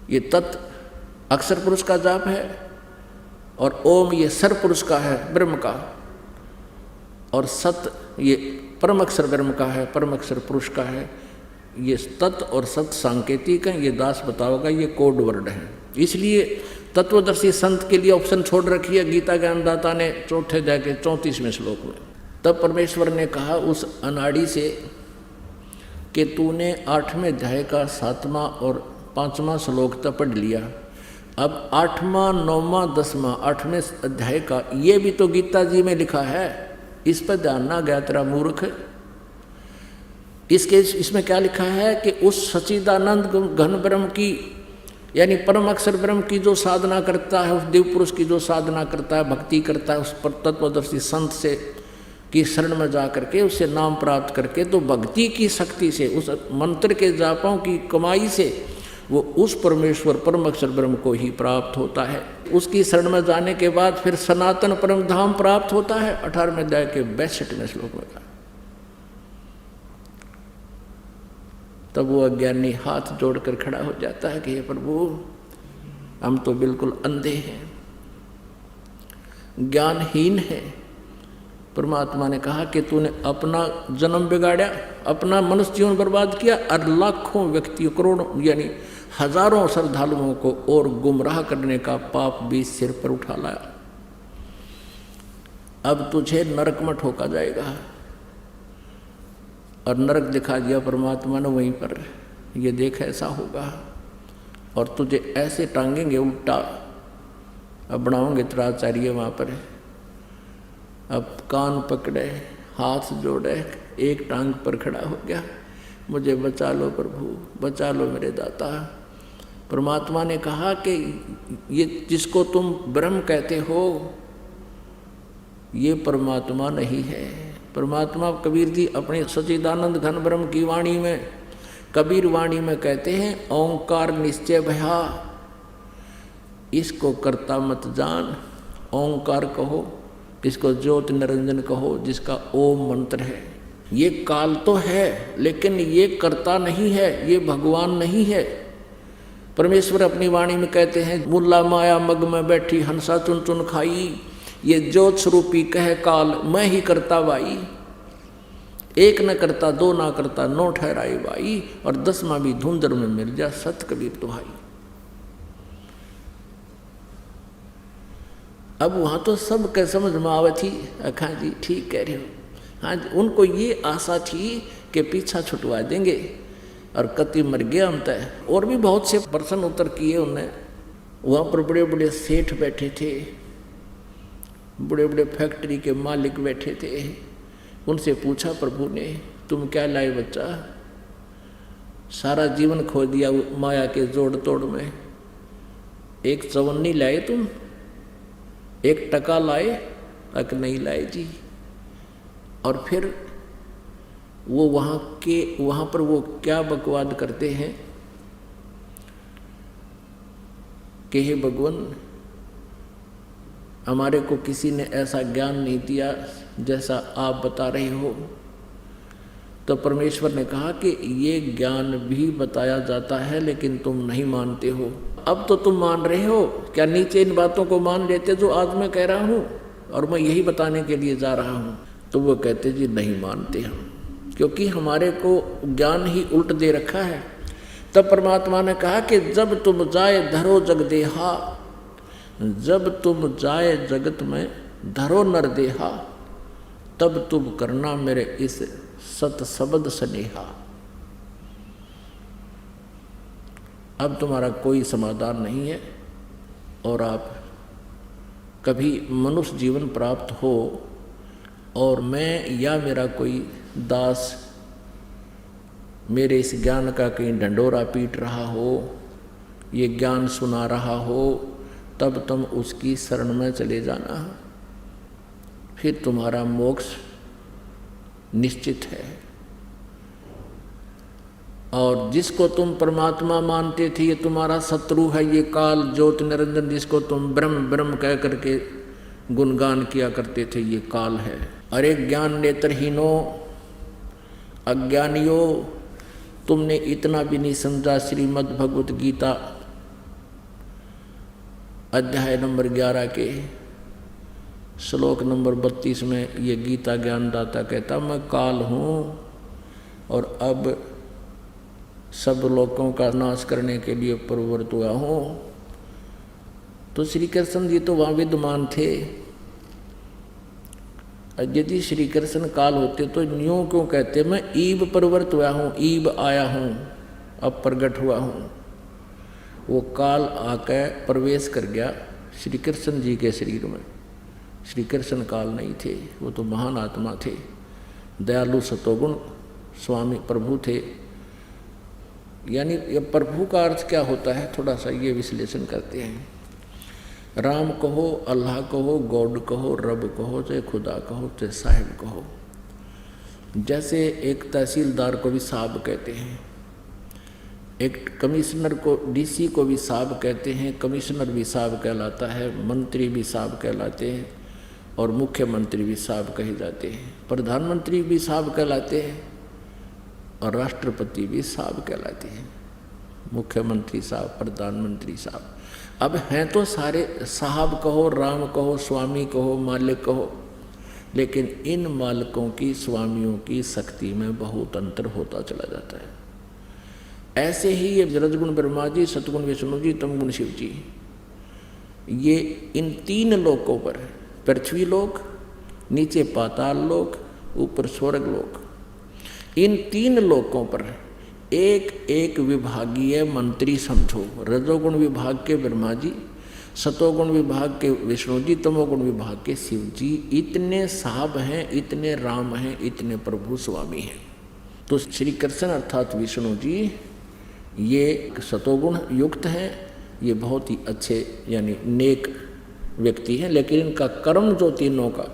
ये तत् अक्षर पुरुष का जाप है और ओम ये सर पुरुष का है ब्रह्म का, और सत ये परम अक्षर ब्रह्म का है, परम अक्षर पुरुष का है। ये तत् और सत सांकेतिक हैं, ये दास बताओगा, ये कोड वर्ड है। इसलिए तत्वदर्शी संत के लिए ऑप्शन छोड़ रखी है गीता ज्ञानदाता ने चौथे अध्याय के 34वें श्लोक में। तब परमेश्वर ने कहा उस अनाड़ी से कि तूने 8वें अध्याय का 7वां और 5वां श्लोक तक पढ़ लिया, अब 8वां 9वां 10वां 8वें अध्याय का ये भी तो गीता जी में लिखा है, इस पर ध्यान ना गया तेरा मूर्ख। इसमें क्या लिखा है कि उस सच्चिदानंद घन ब्रह्म की यानी परम अक्षर ब्रह्म की जो साधना करता है, उस दिव्य पुरुष की जो साधना करता है, भक्ति करता है, उस पर तत्वदर्शी संत से की शरण में जा करके उससे नाम प्राप्त करके, तो भक्ति की शक्ति से, उस मंत्र के जापों की कमाई से वो उस परमेश्वर परम अक्षर ब्रह्म को ही प्राप्त होता है। उसकी शरण में जाने के बाद फिर सनातन परम धाम प्राप्त होता है। 18वें अध्याय के 62वें श्लोक में कहा। तब वो अज्ञानी हाथ जोड़कर खड़ा हो जाता है कि हे प्रभु, हम तो बिल्कुल अंधे हैं, ज्ञानहीन हैं। परमात्मा ने कहा कि तूने अपना जन्म बिगाड़ा, अपना मनुष्य जीवन बर्बाद किया और लाखों व्यक्तियों, करोड़ों यानी हजारों श्रद्धालुओं को और गुमराह करने का पाप भी सिर पर उठा लाया। अब तुझे नरक में ठोका जाएगा। और नरक दिखा दिया परमात्मा ने वहीं पर, ये देख ऐसा होगा और तुझे ऐसे टांगेंगे उल्टा, अब बनाओगे त्राचार्य वहाँ पर। अब कान पकड़े, हाथ जोड़े, एक टांग पर खड़ा हो गया, मुझे बचा लो प्रभु, बचा लो मेरे दाता। परमात्मा ने कहा कि ये जिसको तुम ब्रह्म कहते हो ये परमात्मा नहीं है। परमात्मा कबीर जी अपने सच्चिदानंद घन ब्रह्म की वाणी में, कबीर वाणी में कहते हैं ओंकार निश्चय भया, इसको कर्ता मत जान। ओंकार कहो, इसको ज्योति निरंजन कहो, जिसका ओम मंत्र है। ये काल तो है लेकिन ये कर्ता नहीं है, ये भगवान नहीं है। परमेश्वर अपनी वाणी में कहते हैं मुल्ला माया मग में बैठी हंसा चुन चुन खाई, ये ज्योत स्वरूपी कह काल मैं ही करता भाई। एक न करता दो ना करता नो ठहराई भाई, और 10वां भी धुंधर में मिल जा सत कबीर दुहाई। अब वहाँ तो सब के समझ में आवे थी, हाँ जी ठीक कह रहे हो। हाँ जी, उनको ये आशा थी कि पीछा छुटवा देंगे और कति मर गया हम तय। और भी बहुत से प्रश्न उत्तर किए उन्हें। वहाँ पर बड़े बड़े सेठ बैठे थे, बड़े बड़े फैक्ट्री के मालिक बैठे थे। उनसे पूछा प्रभु ने तुम क्या लाए बच्चा? सारा जीवन खो दिया माया के जोड़ तोड़ में, एक चवन्नी लाए तुम, एक टका लाए? तक नहीं लाए जी। और फिर वो वहाँ पर वो क्या बकवाद करते हैं कि हे भगवान, हमारे को किसी ने ऐसा ज्ञान नहीं दिया जैसा आप बता रहे हो। तो परमेश्वर ने कहा कि ये ज्ञान भी बताया जाता है लेकिन तुम नहीं मानते हो। अब तो तुम मान रहे हो, क्या नीचे इन बातों को मान लेते जो आज मैं कह रहा हूँ और मैं यही बताने के लिए जा रहा हूँ? तो वो कहते जी नहीं मानते हम, क्योंकि हमारे को ज्ञान ही उल्ट दे रखा है। तब परमात्मा ने कहा कि जब तुम जाए धरो जग देहा, जब तुम जाए जगत में धरो नर देहा, तब तुम करना मेरे इस सत शब्द स्नेहा। अब तुम्हारा कोई समाधान नहीं है और आप कभी मनुष्य जीवन प्राप्त हो और मैं या मेरा कोई दास मेरे इस ज्ञान का कहीं ढंडोरा पीट रहा हो, ये ज्ञान सुना रहा हो, तब तुम उसकी शरण में चले जाना, फिर तुम्हारा मोक्ष निश्चित है। और जिसको तुम परमात्मा मानते थे ये तुम्हारा शत्रु है, ये काल ज्योति निरंजन जिसको तुम ब्रह्म ब्रह्म कह करके गुणगान किया करते थे, ये काल है। अरे ज्ञान नेत्रहीनो अज्ञानियों, तुमने इतना भी नहीं समझा श्रीमद् भगवत गीता अध्याय नंबर 11 के श्लोक नंबर 32 में ये गीता ज्ञानदाता कहता, मैं काल हूँ और अब सब लोगों का नाश करने के लिए प्रवृत्त हुआ हूँ। तो श्री कृष्ण जी तो वहाँ विद्यमान थे। यदि श्री कृष्ण काल होते तो न्यों क्यों कहते, मैं ईब प्रवृत्त हुआ हूँ, ईब आया हूँ, अब प्रकट हुआ हूँ। वो काल आकर प्रवेश कर गया श्री कृष्ण जी के शरीर में। श्री कृष्ण काल नहीं थे, वो तो महान आत्मा थे, दयालु सतोगुण स्वामी प्रभु थे। यानी ये प्रभु का अर्थ क्या होता है, थोड़ा सा ये विश्लेषण करते हैं। राम कहो, अल्लाह कहो, गॉड कहो, रब कहो, चाहे खुदा कहो, चाहे साहिब कहो। जैसे एक तहसीलदार को भी साहब कहते हैं, एक कमिश्नर को, डीसी को भी साहब कहते हैं, कमिश्नर भी साहब कहलाता है, मंत्री भी साहब कहलाते हैं और मुख्यमंत्री भी साहब कहे जाते हैं, प्रधानमंत्री भी साहब कहलाते हैं और राष्ट्रपति भी साहब कहलाते हैं। मुख्यमंत्री साहब, प्रधानमंत्री साहब। अब हैं तो सारे साहब कहो, राम कहो, स्वामी कहो, मालिक कहो, लेकिन इन मालिकों की, स्वामियों की शक्ति में बहुत अंतर होता चला जाता है। ऐसे ही ये रजगुण ब्रह्मा जी, सतगुण विष्णु जी, तमगुण शिव जी, ये इन तीन लोकों पर, पृथ्वी लोक, नीचे पाताल लोक, ऊपर स्वर्ग लोक, इन तीन लोकों पर एक एक विभागीय मंत्री समझो। रजोगुण विभाग के ब्रह्मा जी, सतोगुण विभाग के विष्णु जी, तमोगुण विभाग के शिव जी, इतने साहब हैं, इतने राम हैं, इतने प्रभु स्वामी हैं। तो श्री कृष्ण अर्थात विष्णु जी ये सतोगुण युक्त हैं, ये बहुत ही अच्छे यानी नेक व्यक्ति हैं, लेकिन इनका कर्म जो तीनों का,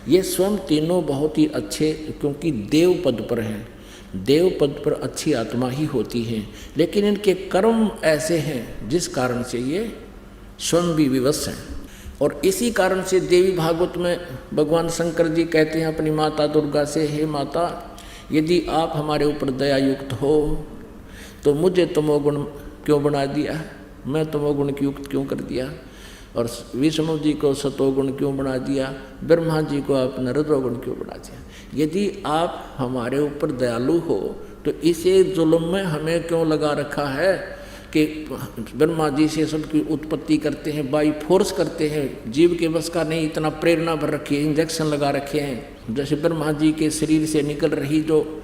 ये स्वयं तीनों बहुत ही अच्छे, क्योंकि देव पद पर हैं, देव पद पर अच्छी आत्मा ही होती हैं, लेकिन इनके कर्म ऐसे हैं जिस कारण से ये स्वयं भी विवश हैं। और इसी कारण से देवी भागवत में भगवान शंकर जी कहते हैं अपनी माता दुर्गा से, हे माता, यदि आप हमारे ऊपर दया युक्त हो तो मुझे तमोगुण क्यों बना दिया, मैं तमोगुण की युक्त क्यों कर दिया, और विष्णु जी को सतोगुण क्यों बना दिया, ब्रह्मा जी को आपने रजोगुण क्यों बना दिया। यदि आप हमारे ऊपर दयालु हो तो इसे जुल्म में हमें क्यों लगा रखा है कि ब्रह्मा जी से सबकी उत्पत्ति करते हैं, बाई फोर्स करते हैं, जीव के बस का नहीं, इतना प्रेरणा भर रखी है, इंजेक्शन लगा रखे हैं। जैसे ब्रह्मा जी के शरीर से निकल रही जो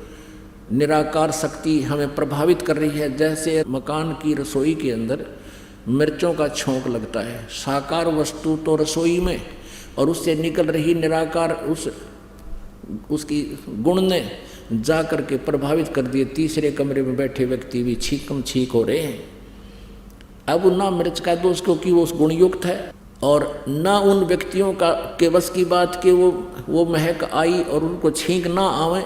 निराकार शक्ति हमें प्रभावित कर रही है, जैसे मकान की रसोई के अंदर मिर्चों का छोंक लगता है, साकार वस्तु तो रसोई में, और उससे निकल रही निराकार उसकी गुण ने जा करके प्रभावित कर दिए। तीसरे कमरे में बैठे व्यक्ति भी छींकम छींक हो रहे हैं। अब ना मिर्च का दोष क्योंकि वो उस गुणयुक्त है, और ना उन व्यक्तियों का के बस की बात कि वो महक आई और उनको छींक ना आवे।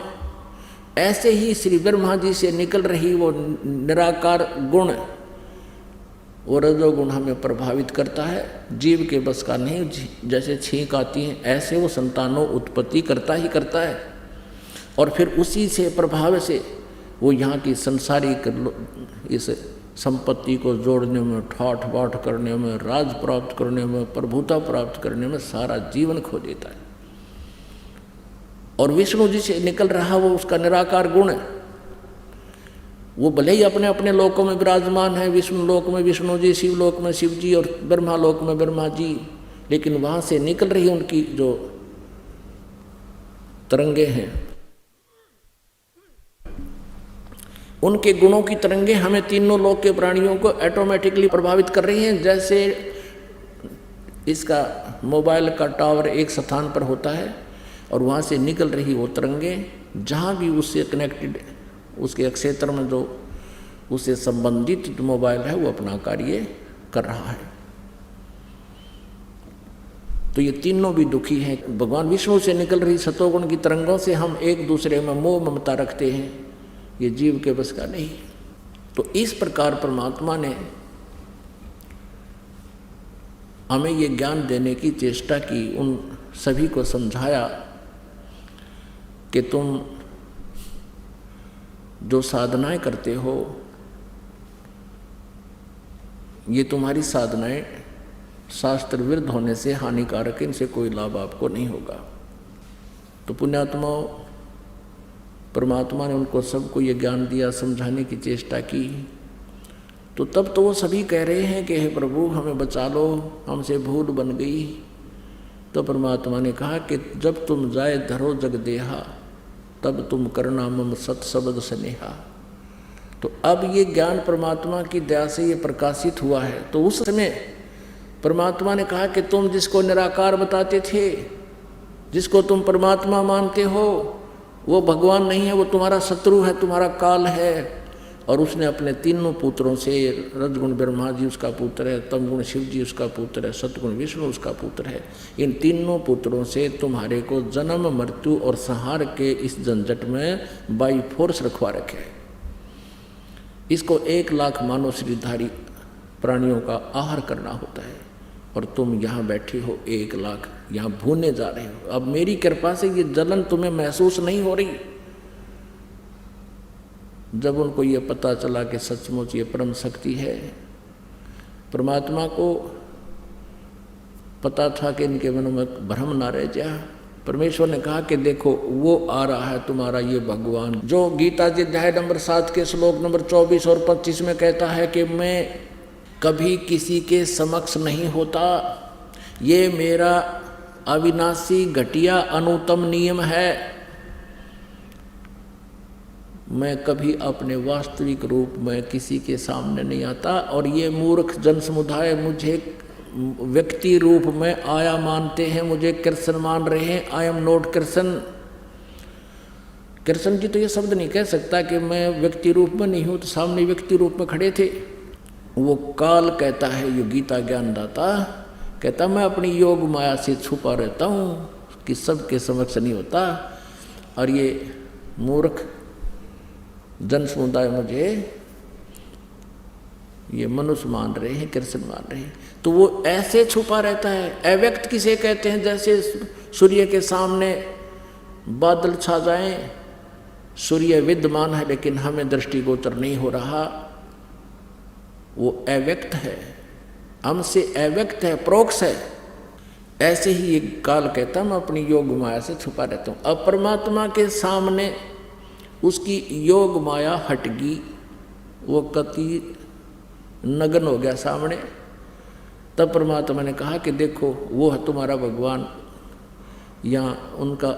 ऐसे ही श्री ब्रह्मा जी से निकल रही वो निराकार गुण, वो रजोगुण हमें प्रभावित करता है, जीव के बस का नहीं, जैसे छींक आती है ऐसे वो संतानों उत्पत्ति करता ही करता है। और फिर उसी से प्रभाव से वो यहाँ की संसारिक इस संपत्ति को जोड़ने में, ठाठ बाट करने में, राज प्राप्त करने में, प्रभुता प्राप्त करने में सारा जीवन खो देता है। और विष्णु जी से निकल रहा वो उसका निराकार गुण है, वो भले ही अपने अपने लोकों में विराजमान है, विष्णु लोक में विष्णु जी, शिव लोक में शिव जी और ब्रह्मा लोक में ब्रह्मा जी, लेकिन वहाँ से निकल रही उनकी जो तरंगे हैं, उनके गुणों की तरंगे हमें तीनों लोक के प्राणियों को ऑटोमेटिकली प्रभावित कर रही हैं। जैसे इसका मोबाइल का टावर एक स्थान पर होता है और वहाँ से निकल रही वो तरंगे जहाँ भी उससे कनेक्टेड, उसके क्षेत्र में जो उससे संबंधित मोबाइल है वो अपना कार्य कर रहा है। तो ये तीनों भी दुखी हैं। भगवान विष्णु से निकल रही सतोगुण की तरंगों से हम एक दूसरे में मोह ममता रखते हैं, ये जीव के बस का नहीं। तो इस प्रकार परमात्मा ने हमें ये ज्ञान देने की चेष्टा की, उन सभी को समझाया कि तुम जो साधनाएं करते हो, ये तुम्हारी साधनाएं शास्त्र विरुद्ध होने से हानिकारक, इनसे कोई लाभ आपको नहीं होगा। तो पुण्यात्माओं, परमात्मा ने उनको सबको ये ज्ञान दिया, समझाने की चेष्टा की। तो तब तो वो सभी कह रहे हैं कि हे प्रभु हमें बचा लो, हमसे भूल बन गई। तो परमात्मा ने कहा कि जब तुम जाए धरो जग देहा, तब तुम करना मम सत शब्द स्नेहा। तो अब ये ज्ञान परमात्मा की दया से ये प्रकाशित हुआ है। तो उस समय परमात्मा ने कहा कि तुम जिसको निराकार बताते थे, जिसको तुम परमात्मा मानते हो, वो भगवान नहीं है, वो तुम्हारा शत्रु है, तुम्हारा काल है। और उसने अपने तीनों पुत्रों से, रजगुण ब्रह्मा जी उसका पुत्र है, तमगुण शिव जी उसका पुत्र है, सतगुण विष्णु उसका पुत्र है, इन तीनों पुत्रों से तुम्हारे को जन्म मृत्यु और संहार के इस झंझट में बाई फोर्स रखवा रखे है। इसको 1 लाख मानव शरीरधारी प्राणियों का आहार करना होता है, और तुम यहाँ बैठे हो 1 लाख यहाँ भूने जा रहे हो। अब मेरी कृपा से ये जलन तुम्हें महसूस नहीं हो रही। जब उनको ये पता चला कि सचमुच ये परम शक्ति है, परमात्मा को पता था कि इनके मन में भ्रम ना रह जाए। परमेश्वर ने कहा कि देखो वो आ रहा है तुम्हारा ये भगवान, जो गीता जी अध्याय नंबर 7 के श्लोक नंबर 24 और 25 में कहता है कि मैं कभी किसी के समक्ष नहीं होता, ये मेरा अविनाशी घटिया अनुत्तम नियम है। मैं कभी अपने वास्तविक रूप में किसी के सामने नहीं आता, और ये मूर्ख जन समुदाय मुझे व्यक्ति रूप में आया मानते हैं, मुझे कृष्ण मान रहे हैं। I am not Krishna. Krishna ji तो ये शब्द नहीं कह सकता कि मैं व्यक्ति रूप में नहीं हूँ, तो सामने व्यक्ति रूप में खड़े थे। वो काल कहता है, ये गीता ज्ञानदाता कहता मैं अपनी योग माया से छुपा रहता हूँ कि सबके समक्ष नहीं होता, और ये मूर्ख जन समुदाय मुझे ये मनुष्य मान रहे हैं, कृष्ण मान रहे हैं। तो वो ऐसे छुपा रहता है। अव्यक्त किसे कहते हैं? जैसे सूर्य के सामने बादल छा जाएं, सूर्य विद्यमान है लेकिन हमें दृष्टिगोचर नहीं हो रहा, वो अव्यक्त है, हमसे अव्यक्त है, प्रोक्ष है। ऐसे ही ये काल कहता मैं अपनी योग माया से छुपा रहता हूँ। अब परमात्मा के सामने उसकी योग माया हट गई, वो कति नग्न हो गया सामने। तब परमात्मा ने कहा कि देखो वो है तुम्हारा भगवान। यहाँ उनका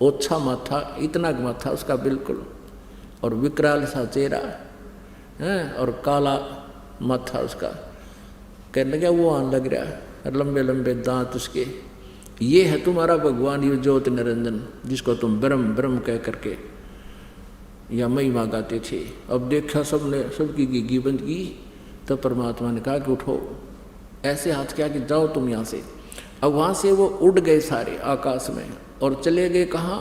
ओछा माथा, इतना माथा उसका बिल्कुल, और विकराल सा चेहरा है, और काला माथा उसका। कहने लगा वो आने लग रहा है, लंबे लंबे दांत उसके। ये है तुम्हारा भगवान, ये ज्योत निरंजन, जिसको तुम ब्रह्म ब्रह्म कह करके या महिमा गाते थे। अब देखा सबने, सबकी गिग्गी बंद की। तब परमात्मा ने कहा कि उठो, ऐसे हाथ किया कि जाओ तुम यहाँ से। अब वहाँ से वो उड़ गए सारे आकाश में, और चले गए कहाँ?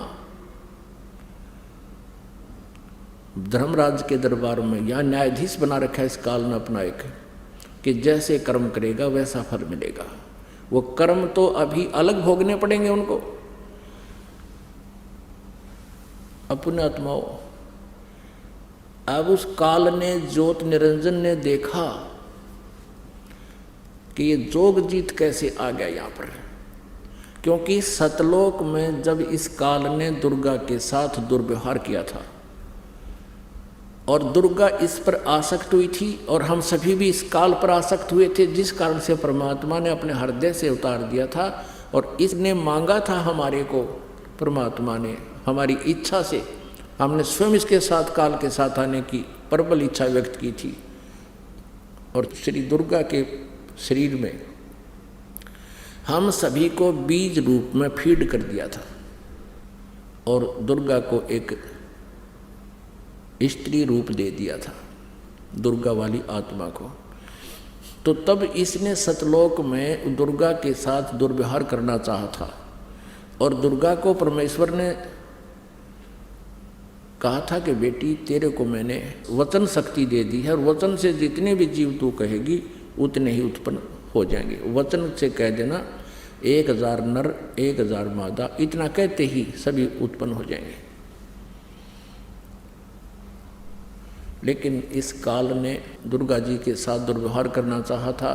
धर्मराज के दरबार में। यहाँ न्यायाधीश बना रखा है इस काल ने अपना एक, कि जैसे कर्म करेगा वैसा फल मिलेगा। वो कर्म तो अभी अलग भोगने पड़ेंगे उनको। अपने आत्माओं, अब उस काल ने, ज्योत निरंजन ने देखा कि ये जोग जीत कैसे आ गया यहाँ पर। क्योंकि सतलोक में जब इस काल ने दुर्गा के साथ दुर्व्यवहार किया था, और दुर्गा इस पर आसक्त हुई थी, और हम सभी भी इस काल पर आसक्त हुए थे, जिस कारण से परमात्मा ने अपने हृदय से उतार दिया था। और इसने मांगा था हमारे को, परमात्मा ने हमारी इच्छा से, हमने स्वयं इसके साथ, काल के साथ आने की प्रबल इच्छा व्यक्त की थी। और श्री दुर्गा के शरीर में हम सभी को बीज रूप में फीड कर दिया था, और दुर्गा को एक स्त्री रूप दे दिया था, दुर्गा वाली आत्मा को। तो तब इसने सतलोक में दुर्गा के साथ दुर्व्यवहार करना चाहा था, और दुर्गा को परमेश्वर ने कहा था कि बेटी तेरे को मैंने वचन शक्ति दे दी है, और वचन से जितने भी जीव तू कहेगी उतने ही उत्पन्न हो जाएंगे। वचन से कह देना 1000 नर 1000 मादा, इतना कहते ही सभी उत्पन्न हो जाएंगे। लेकिन इस काल ने दुर्गा जी के साथ दुर्व्यवहार करना चाहा था,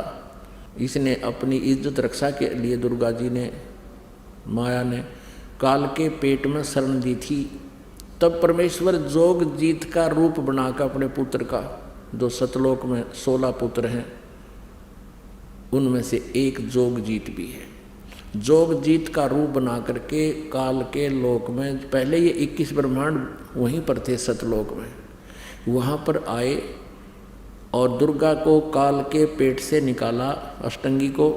इसने अपनी इज्जत रक्षा के लिए दुर्गा जी ने, माया ने काल के पेट में शरण दी थी। तब परमेश्वर जोगजीत का रूप बनाकर अपने पुत्र का, जो सतलोक में 16 पुत्र हैं उनमें से एक जोगजीत भी है, जोगजीत का रूप बना करके काल के लोक में, पहले ये 21 ब्रह्मांड वहीं पर थे सतलोक में, वहाँ पर आए और दुर्गा को काल के पेट से निकाला, अष्टंगी को,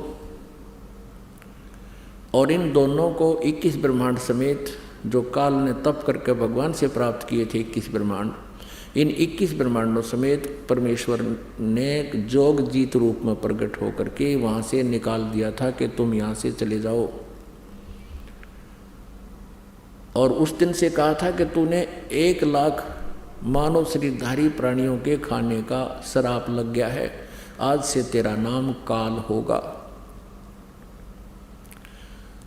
और इन दोनों को 21 ब्रह्मांड समेत जो काल ने तप करके भगवान से प्राप्त किए थे 21 ब्रह्मांड, इन 21 ब्रह्मांडों समेत परमेश्वर ने जोगजीत रूप में प्रकट होकर के वहाँ से निकाल दिया था कि तुम यहाँ से चले जाओ। और उस दिन से कहा था कि तूने 1 लाख मानव शरीरधारी प्राणियों के खाने का श्राप लग गया है, आज से तेरा नाम काल होगा।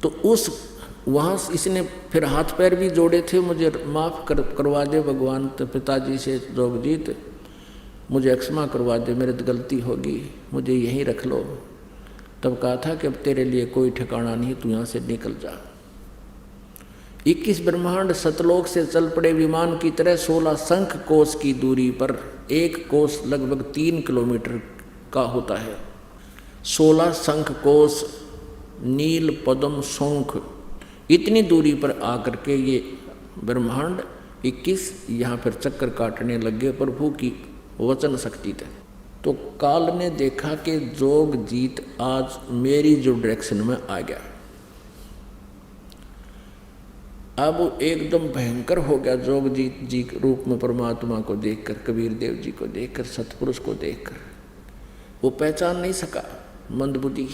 तो उस वहाँ इसने फिर हाथ पैर भी जोड़े थे, मुझे माफ़ करवा दे भगवान, तो पिताजी से जोगजीत मुझे क्षमा करवा दे, मेरे तो गलती होगी, मुझे यहीं रख लो। तब कहा था कि अब तेरे लिए कोई ठिकाना नहीं, तू यहाँ से निकल जा। 21 ब्रह्मांड सतलोक से चल पड़े विमान की तरह 16 शंख कोस की दूरी पर, एक कोस लगभग 3 किलोमीटर का होता है। 16 शंख कोस, नील पद्म शंख, इतनी दूरी पर आकर के ये ब्रह्मांड 21 यहाँ पर चक्कर काटने लगे प्रभु की वचन शक्ति थे। तो काल ने देखा कि जोगजीत आज मेरी जो डायरेक्शन में आ गया, अब एकदम भयंकर हो गया जोगजीत जी के रूप में परमात्मा को देखकर, कबीर देव जी को देखकर, सतपुरुष को देखकर वो पहचान नहीं सका, मंदबुद्धि।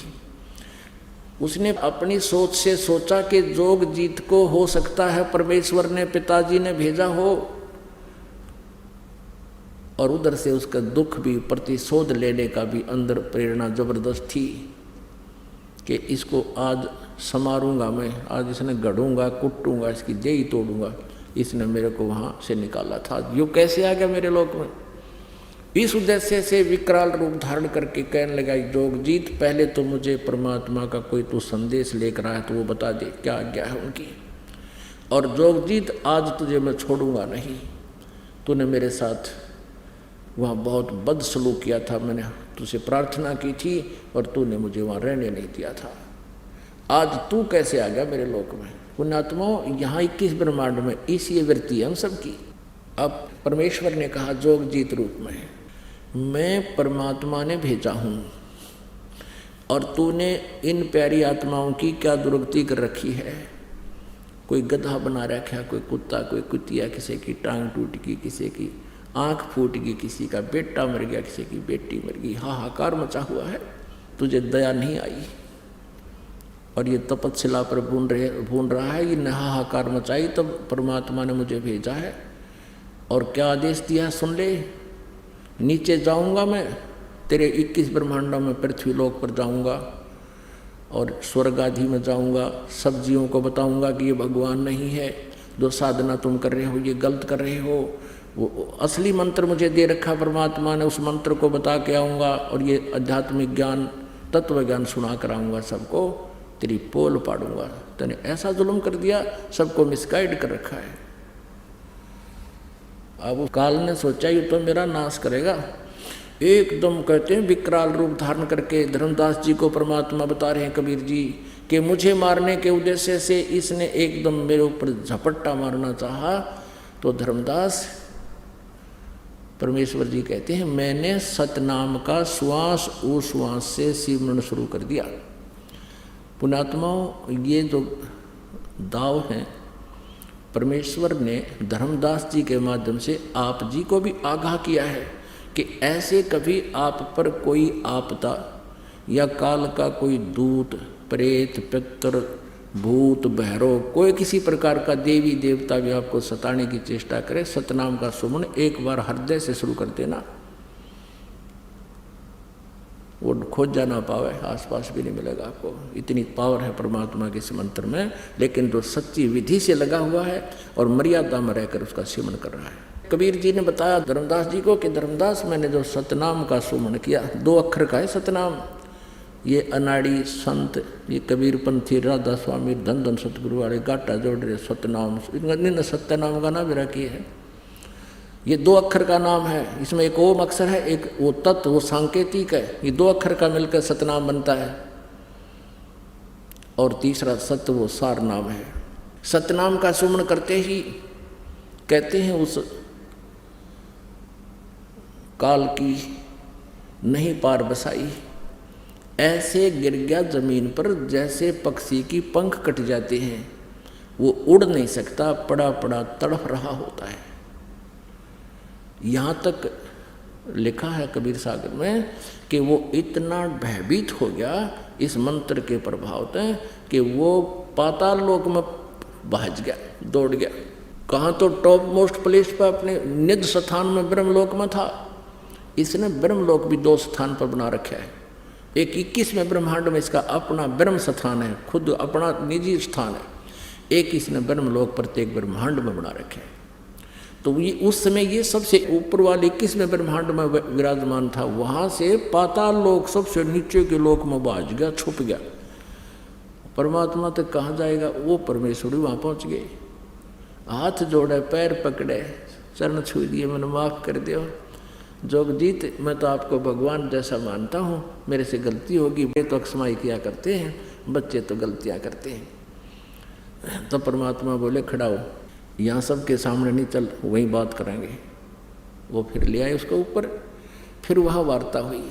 उसने अपनी सोच से सोचा कि जोगजीत को हो सकता है परमेश्वर ने, पिताजी ने भेजा हो, और उधर से उसका दुख भी, प्रतिशोध लेने का भी अंदर प्रेरणा जबरदस्त थी कि इसको आज समारूंगा मैं, आज इसने गढ़ूंगा, कुटूंगा, इसकी देह ही तोड़ूंगा। इसने मेरे को वहाँ से निकाला था, यो कैसे आ गया मेरे लोक में। इस उद्देश्य से विकराल रूप धारण करके कहने लगा, जोगजीत पहले तो मुझे परमात्मा का कोई तू संदेश लेकर आया तो वो बता दे, क्या आज्ञा है उनकी। और जोगजीत आज तुझे मैं छोड़ूंगा नहीं, तूने मेरे साथ वहाँ बहुत बदसलूक किया था, मैंने तुझसे प्रार्थना की थी और तूने मुझे वहाँ रहने नहीं दिया था, आज तू कैसे आ गया मेरे लोक में। पुण्यात्माओं, यहाँ 21 ब्रह्मांड में इसी वृत्ति है हम सबकी। अब परमेश्वर ने कहा जोगजीत रूप में, मैं परमात्मा ने भेजा हूँ और तूने इन प्यारी आत्माओं की क्या दुर्गति कर रखी है। कोई गधा बना रखा है, कोई कुत्ता, कोई कुतिया, किसी की टांग टूट गई, किसी की आँख फूट गई, किसी का बेटा मर गया, किसी की बेटी मर गई, हाहाकार मचा हुआ है, तुझे दया नहीं आई। और ये तपस्या पर भून रहा है, ये हाहाकार मचाई, तब परमात्मा ने मुझे भेजा है। और क्या आदेश दिया सुन ले, नीचे जाऊंगा मैं तेरे 21 ब्रह्मांडों में, पृथ्वी लोक पर जाऊंगा और स्वर्ग आदि में जाऊंगा, सब जीवों को बताऊंगा कि ये भगवान नहीं है, जो साधना तुम कर रहे हो ये गलत कर रहे हो। वो असली मंत्र मुझे दे रखा परमात्मा ने, उस मंत्र को बता के आऊँगा और ये आध्यात्मिक ज्ञान, तत्व ज्ञान सुना कर आऊँगा, सबको तेरी पोल पाड़ूंगा। तूने ऐसा जुल्म कर दिया, सबको मिसगाइड कर रखा है। अब काल ने सोचा ये तो मेरा नाश करेगा, एकदम कहते हैं विकराल रूप धारण करके धर्मदास जी को परमात्मा बता रहे हैं कबीर जी कि मुझे मारने के उद्देश्य से इसने एकदम मेरे ऊपर झपट्टा मारना चाहा। तो धर्मदास परमेश्वर जी कहते हैं, मैंने सतनाम का श्वास उश्वास से सिमरन शुरू कर दिया। पुण्यात्माओं, ये जो दाव हैं परमेश्वर ने धर्मदास जी के माध्यम से आप जी को भी आगाह किया है कि ऐसे कभी आप पर कोई आपदा या काल का कोई दूत, प्रेत, पितर, भूत, भैरव, कोई किसी प्रकार का देवी देवता भी आपको सताने की चेष्टा करे, सतनाम का सुमन एक बार हृदय से शुरू कर देना, वो खोज जा ना पावे, आसपास भी नहीं मिलेगा आपको। इतनी पावर है परमात्मा के इस मंत्र में। लेकिन जो सच्ची विधि से लगा हुआ है और मर्यादा में रहकर उसका सेवन कर रहा है। कबीर जी ने बताया धर्मदास जी को कि धर्मदास, मैंने जो सतनाम का सुमन किया, 2 अक्षर का है सतनाम, ये अनाड़ी संत, ये कबीरपंथी, राधा स्वामी, धन धन सतगुरु वाले गाटा जोड़ रहे सतनाम, इन्होंने सत्य नाम का नाम भी रखी है। ये 2 अक्षर का नाम है, इसमें एक ओम अक्षर है, एक वो तत्व, वो सांकेतिक है। ये 2 अक्षर का मिलकर सतनाम बनता है, और तीसरा सत्य वो सार नाम है। सतनाम का सुमन करते ही कहते हैं उस काल की नहीं पार बसाई, ऐसे गिर गया जमीन पर जैसे पक्षी की पंख कट जाते हैं, वो उड़ नहीं सकता, पड़ा पड़ा तड़फ रहा होता है। यहाँ तक लिखा है कबीर सागर में कि वो इतना भयभीत हो गया इस मंत्र के प्रभाव से कि वो पाताल लोक में भाज गया, दौड़ गया। कहाँ तो टॉप मोस्ट प्लेस पर अपने निज स्थान में ब्रह्मलोक में था, इसने ब्रह्मलोक भी 2 स्थान पर बना रखा है। एक 21वें ब्रह्मांड में इसका अपना ब्रह्म स्थान है, खुद अपना निजी स्थान है। एक इसने ब्रह्मलोक प्रत्येक ब्रह्मांड में बना रखे है। तो ये उस समय ये सबसे ऊपर वाले 21वें ब्रह्मांड में विराजमान था, वहाँ से पाताल लोक सबसे नीचे के लोक में भाज गया, छुप गया। परमात्मा तक कहाँ जाएगा, वो परमेश्वरी वहाँ पहुँच गए। हाथ जोड़े, पैर पकड़े, चरण छू दिए, मैंने माफ़ कर दियो जोगजीत, मैं तो आपको भगवान जैसा मानता हूँ, मेरे से गलती होगी, वे तो अक्षमाई किया करते हैं, बच्चे तो गलतियाँ करते हैं। तो परमात्मा बोले खड़ा हो, यहाँ सबके सामने नहीं, चल वही बात करेंगे। वो फिर ले आए उसको ऊपर, फिर वहाँ वार्ता हुई।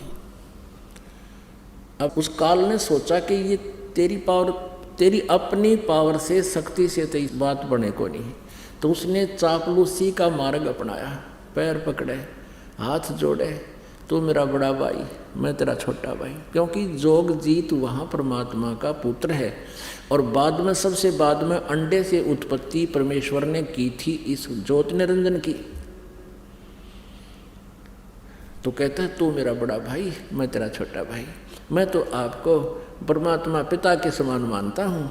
अब उस काल ने सोचा कि ये तेरी पावर, तेरी अपनी पावर से, शक्ति से तो इस बात बने को नहीं, तो उसने चापलूसी का मार्ग अपनाया। पैर पकड़े, हाथ जोड़े, तू मेरा बड़ा भाई, मैं तेरा छोटा भाई, क्योंकि जोगजीत वहाँ परमात्मा का पुत्र है। और बाद में, सबसे बाद में अंडे से उत्पत्ति परमेश्वर ने की थी इस ज्योति निरंजन की। तो कहता है तू मेरा बड़ा भाई, मैं तेरा छोटा भाई। मैं तो आपको परमात्मा पिता के समान मानता हूँ,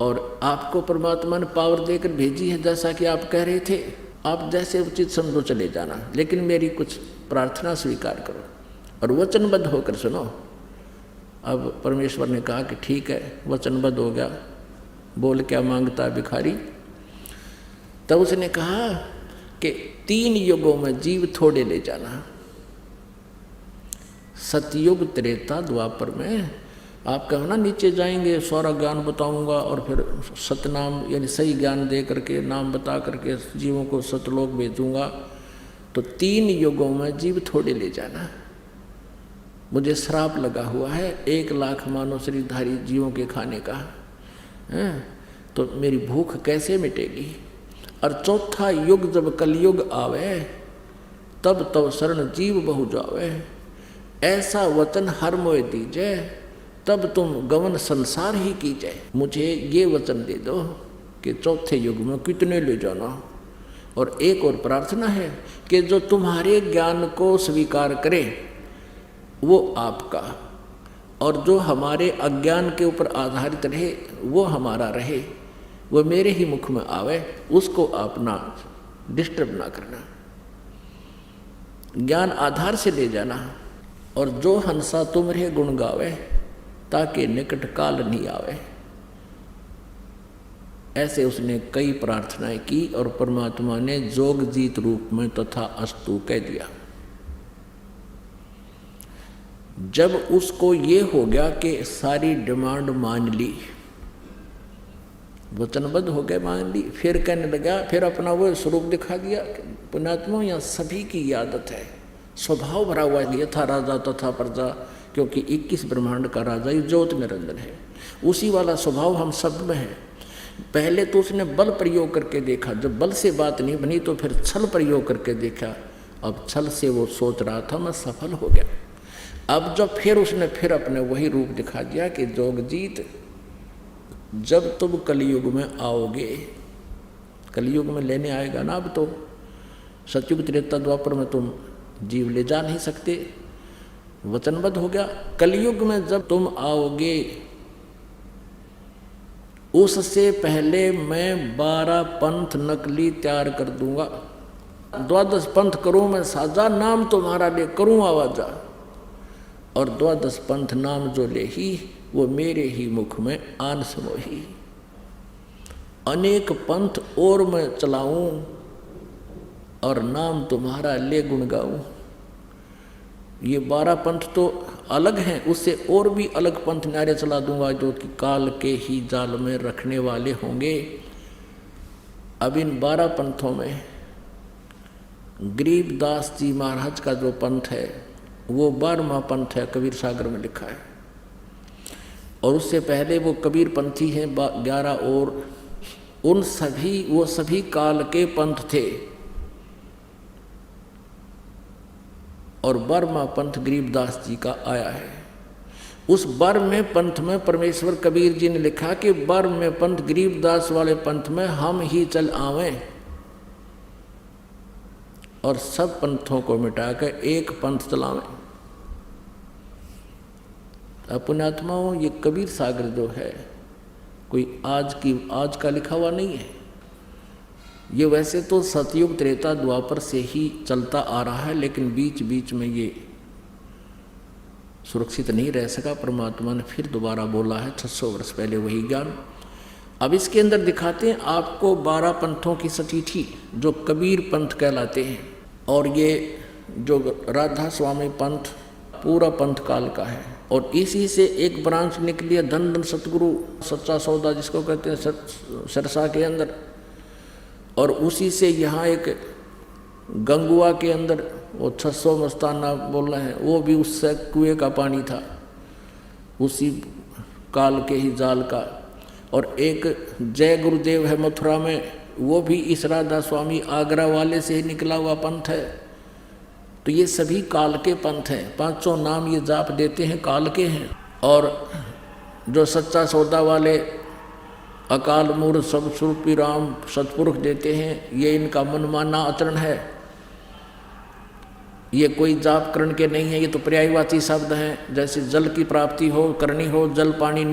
और आपको परमात्मा ने पावर देकर भेजी है, जैसा कि आप कह रहे थे। आप जैसे उचित समझो चले जाना, लेकिन मेरी कुछ प्रार्थना स्वीकार करो और वचनबद्ध होकर सुनो। अब परमेश्वर ने कहा कि ठीक है, वचनबद्ध हो गया। बोल क्या मांगता भिखारी। तब उसने कहा कि 3 युगों में जीव थोड़े ले जाना, सतयुग, त्रेता, द्वापर में। आप कहो ना नीचे जाएंगे, सारा ज्ञान बताऊंगा, और फिर सतनाम यानी सही ज्ञान दे करके, नाम बता करके जीवों को सतलोक भेजूंगा। तो 3 युगों में जीव थोड़े ले जाना। मुझे श्राप लगा हुआ है 1 लाख मानव शरीरधारी जीवों के खाने का है, तो मेरी भूख कैसे मिटेगी। और 4था युग जब कलयुग आवे, तब तब शरण जीव बहु जावे। ऐसा वचन हर मोय दीजे, तब तुम गवन संसार ही कीजिए। मुझे ये वचन दे दो कि 4थे युग में कितने ले जाना। और एक और प्रार्थना है कि जो तुम्हारे ज्ञान को स्वीकार करे वो आपका, और जो हमारे अज्ञान के ऊपर आधारित रहे वो हमारा रहे, वो मेरे ही मुख में आवे, उसको आप ना डिस्टर्ब ना करना। ज्ञान आधार से ले जाना। और जो हंसा तुम्हारे गुण गावे, ताकि निकट काल नहीं आवे। ऐसे उसने कई प्रार्थनाएं की, और परमात्मा ने जोगजीत रूप में तथा अस्तु कह दिया। जब उसको ये हो गया कि सारी डिमांड मान ली, वचनबद्ध हो गए, मान ली, फिर कहने लगा, फिर अपना वो स्वरूप दिखा दिया। पुण्यात्मा, यहाँ सभी की आदत है, स्वभाव भरा हुआ है, यथा राजा तथा प्रजा, क्योंकि 21 ब्रह्मांड का राजा ये ज्योति निरंजन है। उसी वाला स्वभाव हम सब में है। पहले तो उसने बल प्रयोग करके देखा, जब बल से बात नहीं बनी तो फिर छल प्रयोग करके देखा। अब छल से वो सोच रहा था मैं सफल हो गया। अब जब फिर उसने फिर अपने वही रूप दिखा दिया कि जोगजीत, जब तुम कलयुग में आओगे, कलयुग में लेने आएगा ना, अब तो सतयुग त्रेता द्वापर में तुम जीव ले जा नहीं सकते, वचनबद्ध हो गया। कलयुग में जब तुम आओगे, उससे पहले मैं 12 पंथ नकली तैयार कर दूंगा। 12 पंथ करूं मैं साजा, नाम तुम्हारा ले करूं आवाजा। और 12 पंथ नाम जो ले ही, वो मेरे ही मुख में आन समोही। अनेक पंथ और मैं चलाऊं, और नाम तुम्हारा ले गुण गाऊं। ये 12 पंथ तो अलग हैं, उससे और भी अलग पंथ न्यारे चला दूंगा, जो कि काल के ही जाल में रखने वाले होंगे। अब इन 12 पंथों में गरीबदास जी महाराज का जो पंथ है, वो 12वां पंथ है, कबीर सागर में लिखा है। और उससे पहले वो कबीर पंथी हैं 11, और वो सभी काल के पंथ थे। और 12वां पंथ गरीबदास जी का आया है। उस 12वें पंथ में परमेश्वर कबीर जी ने लिखा कि 12वें पंथ गरीबदास वाले पंथ में हम ही चल आवें, और सब पंथों को मिटाकर एक पंथ चलावें। पुण्यात्माओं, ये कबीर सागर जो है कोई आज का लिखा हुआ नहीं है। ये वैसे तो सतयुग त्रेता द्वापर से ही चलता आ रहा है, लेकिन बीच बीच में ये सुरक्षित नहीं रह सका। परमात्मा ने फिर दोबारा बोला है 600 वर्ष पहले वही ज्ञान। अब इसके अंदर दिखाते हैं आपको 12 पंथों की सतीथि जो कबीर पंथ कहलाते हैं। और ये जो राधा स्वामी पंथ पूरा पंथ काल का है, और इसी से एक ब्रांच निकली है धन धन सतगुरु सच्चा सौदा जिसको कहते हैं सरसा के अंदर। और उसी से यहाँ एक गंगुआ के अंदर वो 600 मस्ताना बोल रहे हैं, वो भी उससे कुएं का पानी था, उसी काल के ही जाल का। और एक जय गुरुदेव है मथुरा में, वो भी इस राधा स्वामी आगरा वाले से ही निकला हुआ पंथ है। तो ये सभी काल के पंथ हैं। 500 नाम ये जाप देते हैं काल के हैं। और जो सच्चा सौदा वाले अकाल मूर्त सब स्वरूपी राम सतपुरुष देते हैं, ये इनका मनमाना आचरण है। ये कोई जाप करण के नहीं है, ये तो पर्यायवाची शब्द हैं। जैसे जल की प्राप्ति हो करनी हो, जल पानी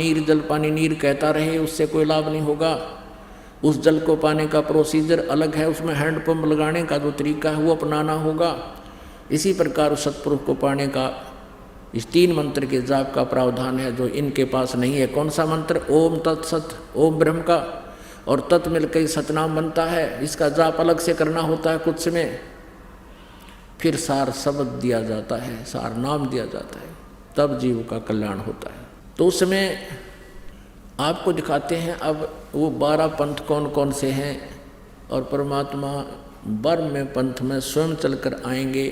नीर कहता रहे, उससे कोई लाभ नहीं होगा। उस जल को पाने का प्रोसीजर अलग है, उसमें हैंडपम्प लगाने का जो तरीका है वो अपनाना होगा। इसी प्रकार उस सतपुरुष को पाने का इस 3 मंत्र के जाप का प्रावधान है, जो इनके पास नहीं है। कौन सा मंत्र? ओम तत्सत, ओम ब्रह्म का, और तत् मिलकर सतनाम बनता है। इसका जाप अलग से करना होता है कुछ में। फिर सार शब्द दिया जाता है, सार नाम दिया जाता है, तब जीव का कल्याण होता है। तो उसमें आपको दिखाते हैं अब वो 12 पंथ कौन कौन से हैं। और परमात्मा 12वें पंथ में स्वयं चलकर आएंगे,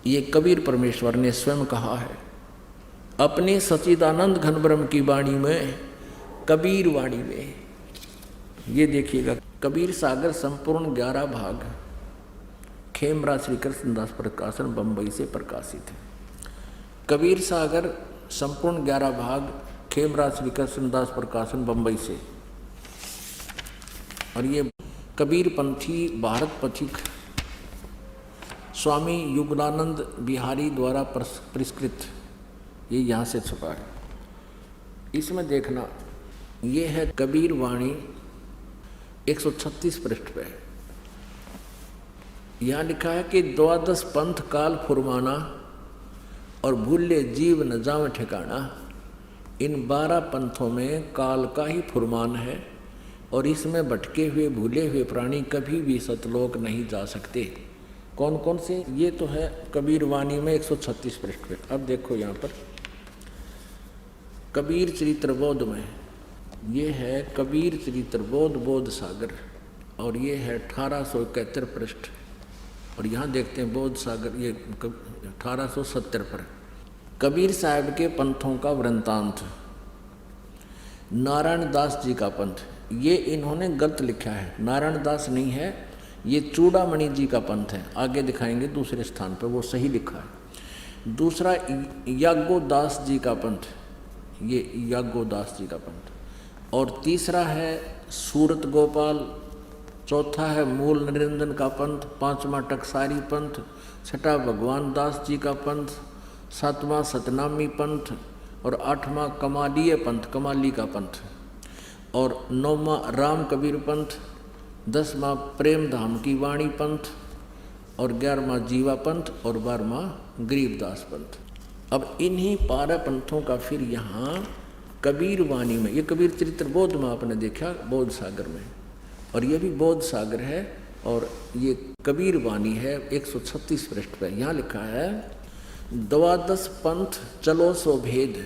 ये कबीर परमेश्वर ने स्वयं कहा है अपनी सच्चिदानंद घन ब्रह्म की वाणी में, कबीर वाणी में। ये देखिएगा, कबीर सागर संपूर्ण 11 भाग खेमरा श्री कृष्णदास प्रकाशन बम्बई से प्रकाशित है। कबीर सागर संपूर्ण 11 भाग खेमरा श्री कृष्णदास प्रकाशन बम्बई से। और ये कबीर पंथी भारत पथिक स्वामी युगलानंद बिहारी द्वारा परिष्कृत, ये यहाँ से छपा है। इसमें देखना, ये है कबीर वाणी 136 पृष्ठ पे। यहाँ लिखा है कि 12 पंथ काल फुरमाना, और भूले जीव न जावे ठिकाना। इन 12 पंथों में काल का ही फुरमान है, और इसमें भटके हुए भूले हुए प्राणी कभी भी सतलोक नहीं जा सकते। कौन कौन से? ये तो है कबीर वाणी में 136 पृष्ठ पे। अब देखो यहाँ पर कबीर चरित्र बोध में, ये है कबीर चरित्र बोध बोध सागर, और ये है 1871 पृष्ठ। और यहाँ देखते हैं बोध सागर, ये 1870 पर कबीर साहब के पंथों का वृंतांत। नारायण दास जी का पंथ, ये इन्होंने गलत लिखा है, नारायण दास नहीं है, ये चूड़ामणि जी का पंथ है। आगे दिखाएंगे दूसरे स्थान पर, वो सही लिखा है। दूसरा याज्ञोदास जी का पंथ, ये याज्ञोदास जी का पंथ। और तीसरा है सूरत गोपाल, चौथा है मूल निरंजन का पंथ, 5वां टकसारी पंथ, 6वां भगवान दास जी का पंथ, 7वां सतनामी पंथ, और 8वां कमालीय पंथ, कमाली का पंथ, और 9वां राम कबीर पंथ, 10वां प्रेम धाम की वाणी पंथ, और 11वां जीवा पंथ, और 12वां गरीबदास पंथ। अब इन्हीं 12 पंथों का फिर यहाँ कबीर वाणी में, ये कबीर चरित्र बौद्ध में आपने देखा, बौद्ध सागर में, और ये भी बौद्ध सागर है, और ये कबीर वाणी है 136 पृष्ठ पर। यहाँ लिखा है, द्वादश पंथ चलो सो भेद,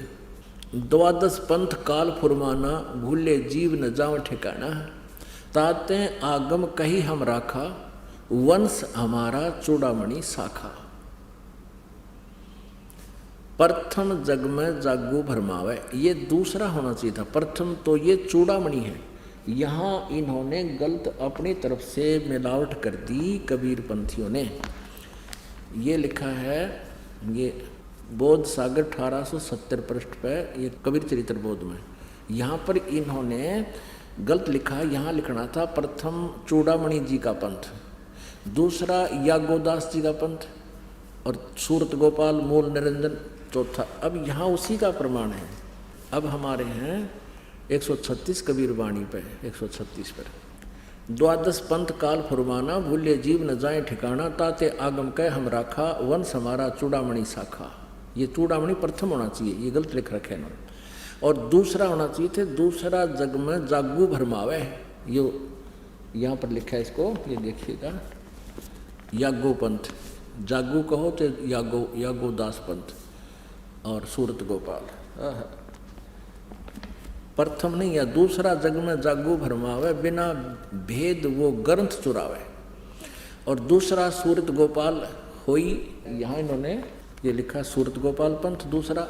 द्वादश पंथ काल फुरमाना, भूले जीव न जाओ ठिकाना, ताते आगम कही हम राखा, वंश हमारा चूड़ामणि शाखा। प्रथम जग में जागू भरमावे, ये दूसरा होना चाहिए था, प्रथम तो ये चूड़ामणि है। यहाँ इन्होंने गलत अपनी तरफ से मिलावट कर दी कबीर पंथियों ने। ये लिखा है, ये बौद्ध सागर 1870 पृष्ठ पर, ये कबीर चरित्र बौद्ध में। यहाँ पर इन्होंने गलत लिखा, यहाँ लिखना था प्रथम चूड़ामणि जी का पंथ, दूसरा यागोदास जी का पंथ, और सूरत गोपाल मूल निरंजन चौथा। अब यहाँ उसी का प्रमाण है। अब हमारे हैं 136 कबीर वाणी पे, 136 पर, द्वादश पंथ काल फुरमाना, भूल्य जीव न जाए ठिकाना, ताते आगम कह हम राखा, वंश हमारा चूड़ामणि शाखा। ये चूड़ामणि प्रथम होना चाहिए, ये गलत लिख रखे हैं। और दूसरा होना चाहिए थे, दूसरा जग में जागू भरमावे, ये यहाँ पर लिखा है इसको, ये देखिएगा, यागो पंथ, जागू कहो तो यागोदास पंथ और सूरत गोपाल। प्रथम नहीं, या दूसरा जग में जागू भरमावे, बिना भेद वो ग्रंथ चुरावे, और दूसरा सूरत गोपाल होई। यहाँ इन्होंने ये लिखा सूरत गोपाल पंथ दूसरा,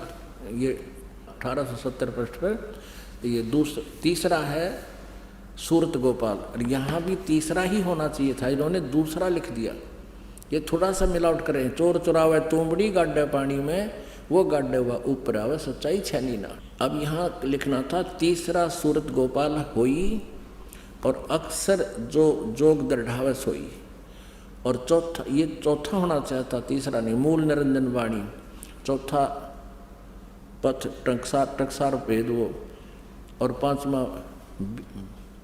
ये 1870 पृष्ठ पर। ये तीसरा है सूरत गोपाल, और यहाँ भी तीसरा ही होना चाहिए था, इन्होंने दूसरा लिख दिया। ये थोड़ा सा मिलावट करें, चोर चुरावे तुमड़ी गाड्डे पानी में, वो गाड्डे हुआ ऊपर आवे, सच्चाई छैनी ना। अब यहाँ लिखना था तीसरा सूरत गोपाल होई, और अक्सर जो जोग दृढ़ावे सोई, और चौथा, ये चौथा होना चाहता, तीसरा नहीं, मूल निरंजन वाणी, चौथा पथ टकसार भेद वो, और पांचवा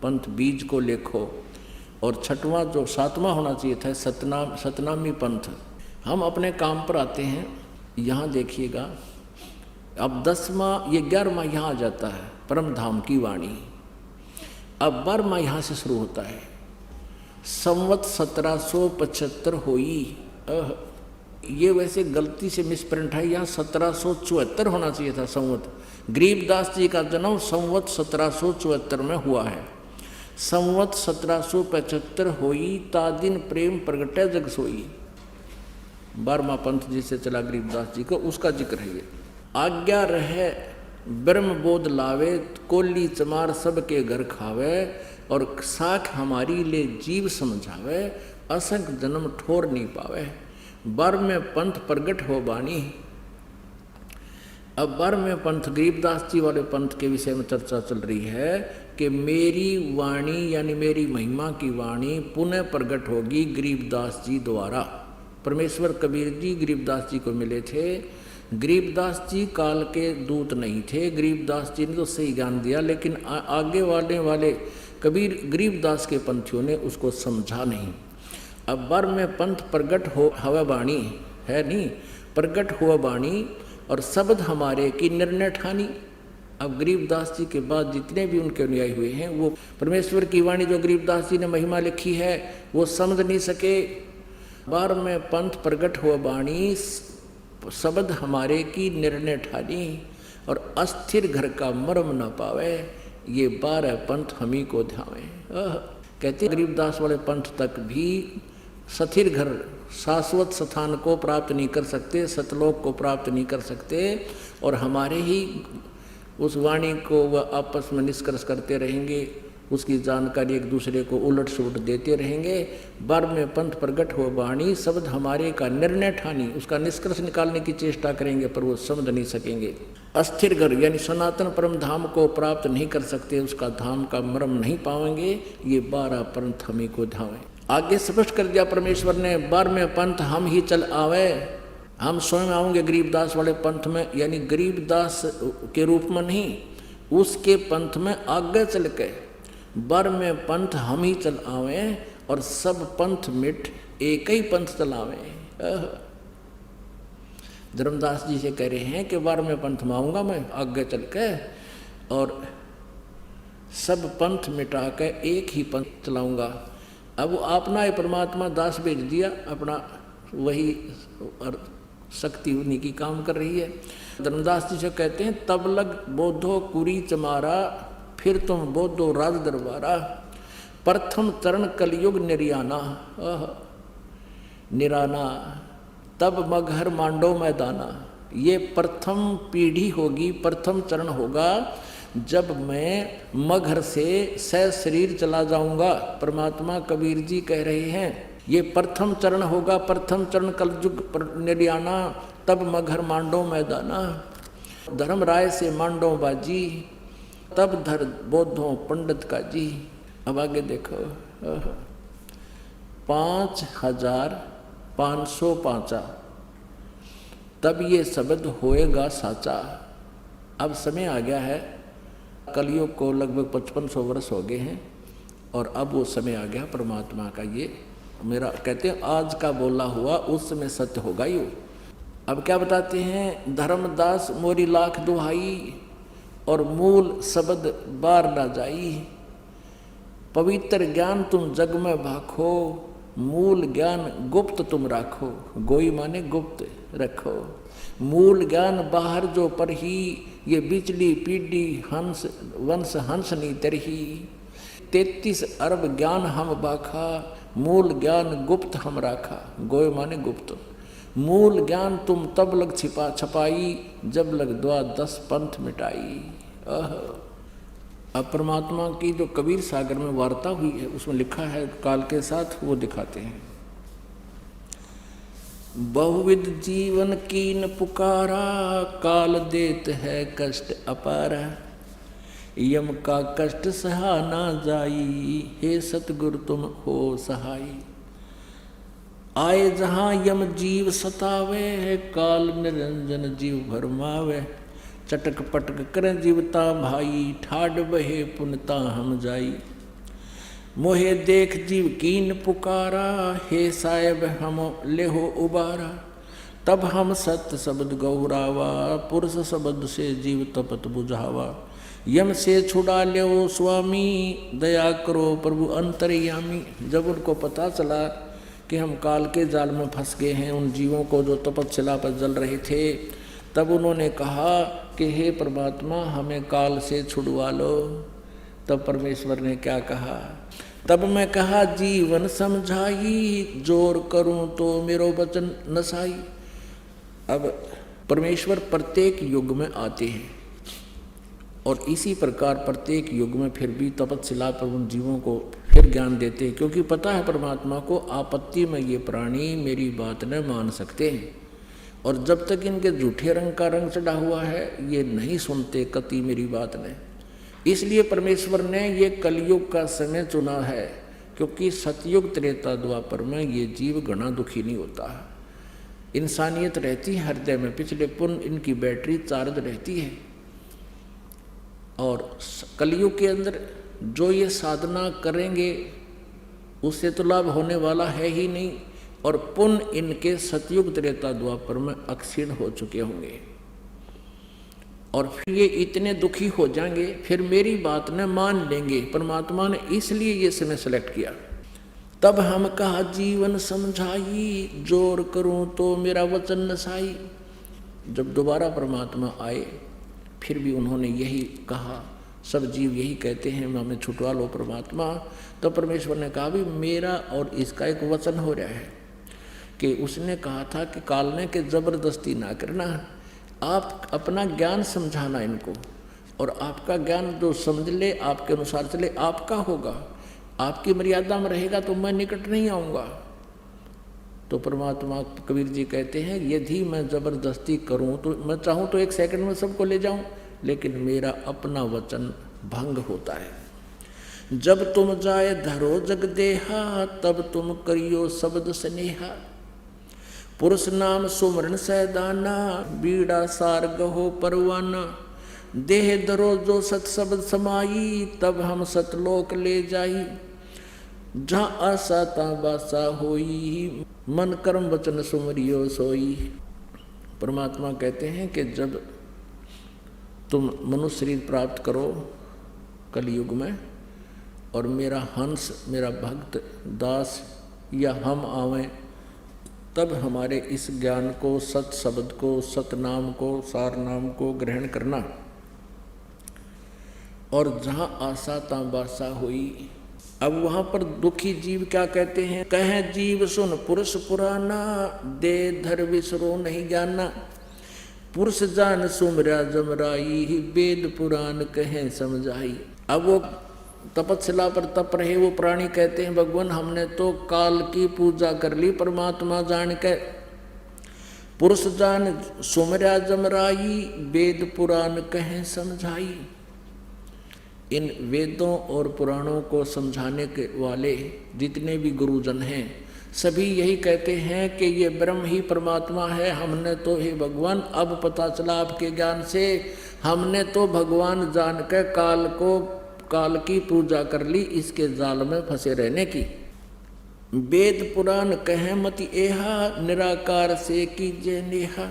पंथ बीज को लेखो, और छठवां जो सातवां होना चाहिए था सतनामी पंथ। हम अपने काम पर आते हैं, यहाँ देखिएगा, अब 10वां, ये 11वां यहाँ आ जाता है, परम धाम की वाणी। अब 12वां यहाँ से शुरू होता है, संवत 1775 होई। ये वैसे गलती से मिसप्रिंट है, यहाँ 1774 होना चाहिए था संवत। गरीबदास जी का जन्म संवत 1774 में हुआ है। संवत 1775 होई, तादिन प्रेम प्रगटे जग सोई। 12वां पंथ जिसे चला गरीबदास जी को, उसका जिक्र है ये। आज्ञा रहे ब्रह्म बोध लावे, कोली चमार सबके घर खावे, और साख हमारी ले जीव समझावे, असंख जन्म ठोर नहीं पावे। 12वें पंथ प्रगट हो बानी। अब 12वें पंथ गरीबदास जी वाले पंथ के विषय में चर्चा चल रही है कि मेरी वाणी यानी मेरी महिमा की वाणी पुनः प्रकट होगी गरीबदास जी द्वारा। परमेश्वर कबीर जी गरीबदास जी को मिले थे। गरीबदास जी काल के दूत नहीं थे, गरीबदास जी ने तो सही ज्ञान दिया, लेकिन आगे वाले कबीर गरीबदास के पंथियों ने उसको समझा नहीं। अब 12वें पंथ प्रगट हो हवा बाणी है नहीं, प्रगट हुआ बाणी और शब्द हमारे की निर्णय ठानी। अब गरीबदास जी के बाद जितने भी उनके अनुयायी हुए हैं वो परमेश्वर की वाणी जो गरीबदास जी ने महिमा लिखी है वो समझ नहीं सके। 12वें पंथ प्रगट हुआ बाणी शब्द हमारे की निर्णय ठानी और अस्थिर घर का मर्म न पावे, ये 12 पंथ हमी को ध्यावे। कहते गरीबदास वाले पंथ तक भी स्थिर घर शाश्वत स्थान को प्राप्त नहीं कर सकते, सतलोक को प्राप्त नहीं कर सकते, और हमारे ही उस वाणी को वह आपस में निष्कर्ष करते रहेंगे, उसकी जानकारी एक दूसरे को उलट सुलट देते रहेंगे। 12वें पंथ प्रगट हो वाणी शब्द हमारे का निर्णय ठानी, उसका निष्कर्ष निकालने की चेष्टा करेंगे पर वो समझ नहीं सकेंगे। अस्थिर घर यानी सनातन परम धाम को प्राप्त नहीं कर सकते, उसका धाम का मर्म नहीं पाएंगे। ये 12 पंथ हमें को धावे। आगे स्पष्ट कर दिया परमेश्वर ने, 12वें पंथ हम ही चल आवे, हम स्वयं आऊँगे गरीबदास वाले पंथ में, यानी गरीबदास के रूप में नहीं, उसके पंथ में आगे चल के 12वें पंथ हम ही चल आवे और सब पंथ मिट एक ही पंथ चलावे। धर्मदास जी से कह रहे हैं कि 12वें पंथ में आऊँगा मैं आगे चल के, और सब पंथ मिटा के एक ही पंथ चलाऊँगा। अब वो अपना ही परमात्मा दास भेज दिया, अपना वही और शक्ति उन्हीं की काम कर रही है। धर्मदास जी से कहते हैं, तब लग बोधो कुरी चमारा, फिर तुम बोधो राज दरबारा, प्रथम चरण कलयुग निर्याना, निराना, तब मगहर मांडो मैदाना। ये प्रथम पीढ़ी होगी, प्रथम चरण होगा जब मैं मगहर से शरीर चला जाऊंगा। परमात्मा कबीर जी कह रहे हैं ये प्रथम चरण होगा, प्रथम चरण कलयुग निर्याना, तब मगहर मांडो मैदाना। धर्म राय से मांडो बाजी, तब धर बोधो पंडित का जी। अब आगे देखो, 5505 तब ये शब्द होएगा साचा। अब समय आ गया है, कलयुग को लगभग 5500 वर्ष हो गए हैं, और अब वो समय आ गया परमात्मा का। ये मेरा कहते हैं आज का बोला हुआ उस समय सत्य होगा यो। अब क्या बताते हैं, धर्मदास मोरी लाख दुहाई, और मूल शब्द बार ना जाई। पवित्र ज्ञान तुम जग में भाखो, मूल ज्ञान गुप्त तुम राखो। गोई माने गुप्त रखो, मूल ज्ञान बाहर जो पर ही, ये बिचली पीढ़ी हंस वंश हंस नी तरही। 33 अरब ज्ञान हम बाखा, मूल ज्ञान गुप्त हम राखा। गोय माने गुप्त। मूल ज्ञान तुम तब लग छपाई, जब लग 10 पंथ मिटाई। अब परमात्मा की जो कबीर सागर में वार्ता हुई है उसमें लिखा है काल के साथ, वो दिखाते हैं। बहुविध जीवन कीन पुकारा, काल देत है कष्ट अपारा। यम का कष्ट सहा ना जाई, हे सतगुरु तुम हो सहाई। आए जहाँ यम जीव सतावे, काल निरंजन जीव भरमावे। चटक पटक करें जीवता भाई, ठाड बहे पुनता हम जाई। मोहे देख जीव कीन पुकारा, हे साहेब हम लेहो उबारा। तब हम सत्य शब्द गौरावा, पुरुष शब्द से जीव तपत बुझावा। यम से छुड़ा ले स्वामी, दया करो प्रभु अंतर्यामी। जब उनको पता चला कि हम काल के जाल में फंस गए हैं, उन जीवों को जो तपस्या पर जल रहे थे, तब उन्होंने कहा कि हे परमात्मा हमें काल से छुड़वा लो। तब परमेश्वर ने क्या कहा, तब मैं कहा जीवन समझाई, जोर करूं तो मेरो वचन नसाई। अब परमेश्वर प्रत्येक युग में आते हैं, और इसी प्रकार प्रत्येक युग में फिर भी तपस्या पर उन जीवों को फिर ज्ञान देते हैं, क्योंकि पता है परमात्मा को आपत्ति में ये प्राणी मेरी बात न मान सकते हैं, और जब तक इनके झूठे रंग का रंग चढ़ा हुआ है ये नहीं सुनते कति मेरी बात ने। इसलिए परमेश्वर ने ये कलयुग का समय चुना है, क्योंकि सतयुग त्रेता द्वापर में ये जीव घना दुखी नहीं होता है। इंसानियत रहती है हृदय में, पिछले पुण्य इनकी बैटरी चार्ज रहती है। और कलयुग के अंदर जो ये साधना करेंगे उससे तो लाभ होने वाला है ही नहीं, और पुण्य इनके सतयुग त्रेता द्वापर में अक्षीण हो चुके होंगे, और फिर ये इतने दुखी हो जाएंगे, फिर मेरी बात न मान लेंगे। परमात्मा ने इसलिए ये समय सेलेक्ट किया। तब हम कहा जीवन समझाई, जोर करूं तो मेरा वचन नसाई। जब दोबारा परमात्मा आए फिर भी उन्होंने यही कहा, सब जीव यही कहते हैं हमें छुटवा लो परमात्मा। तो परमेश्वर ने कहा भी मेरा और इसका एक वचन हो रहा है कि उसने कहा था कि कालने के जबरदस्ती ना करना, आप अपना ज्ञान समझाना इनको, और आपका ज्ञान जो समझ ले आपके अनुसार चले आपका होगा, आपकी मर्यादा में रहेगा तो मैं निकट नहीं आऊँगा। तो परमात्मा कबीर जी कहते हैं यदि मैं जबरदस्ती करूं तो मैं चाहूं तो 1 सेकंड में सबको ले जाऊं, लेकिन मेरा अपना वचन भंग होता है। जब तुम जाए धरो जग देहा, तब तुम करियो शब्द स्नेहा। पुरुष नाम सुमरण सैदाना, बीड़ा सार गहो परवाना। देह धरो जो सत शब्द समाई, तब हम सतलोक ले जाई। जहाँ आशा ता बासा होई, मन कर्म वचन सुमरियो सोई। परमात्मा कहते हैं कि जब तुम मनुष्य शरीर प्राप्त करो कलयुग में और मेरा हंस, मेरा भक्त, दास या हम आवें, तब हमारे इस ज्ञान को, सत शब्द को, सत नाम को, सार नाम को ग्रहण करना। और जहाँ आशा ता बासा हुई। अब वहाँ पर दुखी जीव क्या कहते हैं? कह जीव सुन पुरुष पुराना, दे धर विसरो नहीं जाना। पुरुष जान सुमरा जमराई, वेद पुराण कहें समझाई। अब वो तपस्या पर तप रहे वो प्राणी कहते हैं भगवान हमने तो काल की पूजा कर ली परमात्मा जान के। पुरुष जान सुमरा जमराई, वेद पुराण कहें समझाई। इन वेदों और पुराणों को समझाने के वाले जितने भी गुरुजन हैं सभी यही कहते हैं कि ये ब्रह्म ही परमात्मा है। हमने तो हे भगवान अब पता चला आपके ज्ञान से, हमने तो भगवान जान के काल की पूजा कर ली, इसके जाल में फंसे रहने की। वेद पुराण कहें मति एहा, निराकार से कीजिए नेहा।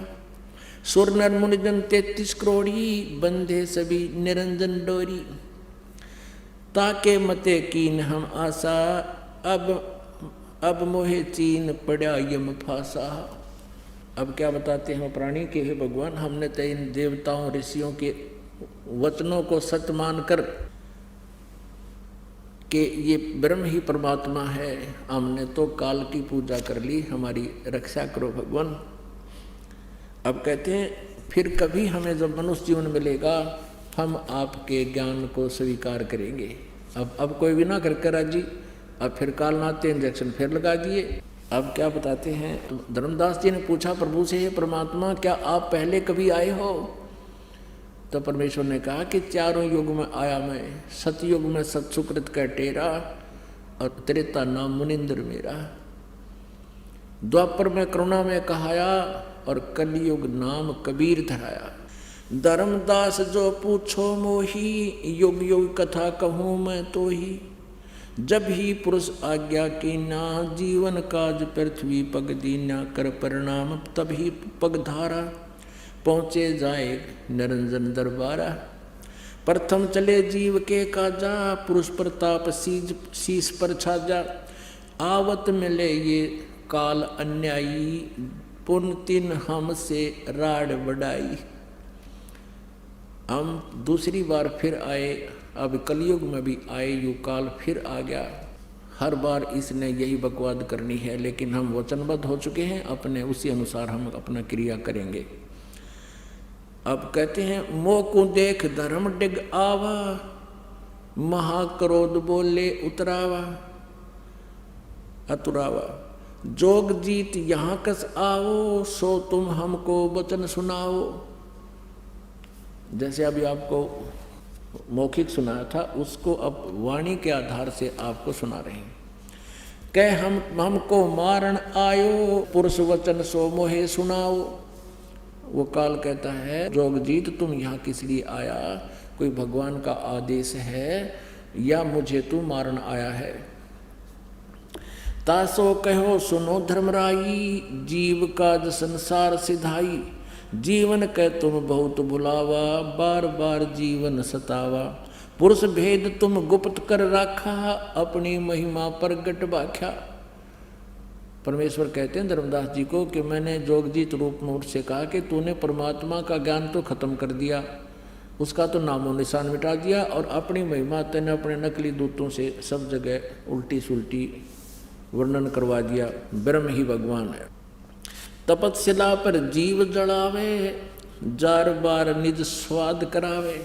सुर नर मुनिजन 33 करोड़ी, बंधे सभी निरंजन डोरी। ताके मते कीन हम आशा, अब मोहे चीन पड़ा यम फासा। अब क्या बताते हैं प्राणी के हे भगवान हमने तो इन देवताओं ऋषियों के वचनों को सत्य मानकर कि ये ब्रह्म ही परमात्मा है, हमने तो काल की पूजा कर ली, हमारी रक्षा करो भगवान। अब कहते हैं फिर कभी हमें जब मनुष्य जीवन मिलेगा हम आपके ज्ञान को स्वीकार करेंगे। अब कोई भी ना करके राजी। अब फिर कालनाथ इंजेक्शन फिर लगा दिए। अब क्या बताते हैं धर्मदास जी ने पूछा प्रभु से, हे परमात्मा क्या आप पहले कभी आए हो? तो परमेश्वर ने कहा कि चारों युग में आया मैं। सतयुग में सत्सुकृत का टेरा और त्रेता नाम मुनिंद्र मेरा। द्वापर में करुणा में कहाया और कलयुग नाम कबीर धराया। धर्मदास जो पूछो मोही, युग युग कथा कहूँ मैं तो ही। जब ही पुरुष आज्ञा की ना, जीवन काज पृथ्वी पग दीना। कर परिणाम तभी पग धारा, पहुँचे जाए निरंजन दरबारा। प्रथम चले जीव के काजा, पुरुष प्रताप शीश पर छाजा। आवत मिले ये काल अन्यायी, पुन तिन हमसे राड बढ़ाई। हम दूसरी बार फिर आए, अब कलयुग में भी आए, यू काल फिर आ गया। हर बार इसने यही बकवाद करनी है, लेकिन हम वचनबद्ध हो चुके हैं, अपने उसी अनुसार हम अपना क्रिया करेंगे। अब कहते हैं मोह को देख धर्म डिग आवा, महाक्रोध बोले उतरावा अतुरावा। जोग जीत यहाँ कस आओ, सो तुम हमको वचन सुनाओ। जैसे अभी आपको मौखिक सुनाया था, उसको अब वाणी के आधार से आपको सुना रहे हैं। कह हमको मारण आयो, पुरुष वचन सो मोहे सुनाओ। वो काल कहता है जोगजीत तुम यहाँ किस लिए आया? कोई भगवान का आदेश है या मुझे तू मारन आया है? तासो कहो सुनो धर्मराई, जीव काज संसार सिधाई। जीवन कह तुम बहुत भुलावा, बार बार जीवन सतावा। पुरुष भेद तुम गुप्त कर राखा, अपनी महिमा प्रगट बाख्या। परमेश्वर कहते हैं धर्मदास जी को कि मैंने जोगजीत रूप में उससे कहा कि तूने परमात्मा का ज्ञान तो खत्म कर दिया, उसका तो नामो निशान मिटा दिया, और अपनी महिमा तेने अपने नकली दूतों से सब जगह उल्टी सुल्टी वर्णन करवा दिया। ब्रह्म ही भगवान है। तपस्या पर जीव जड़ावे, जार बार निज स्वाद करावे।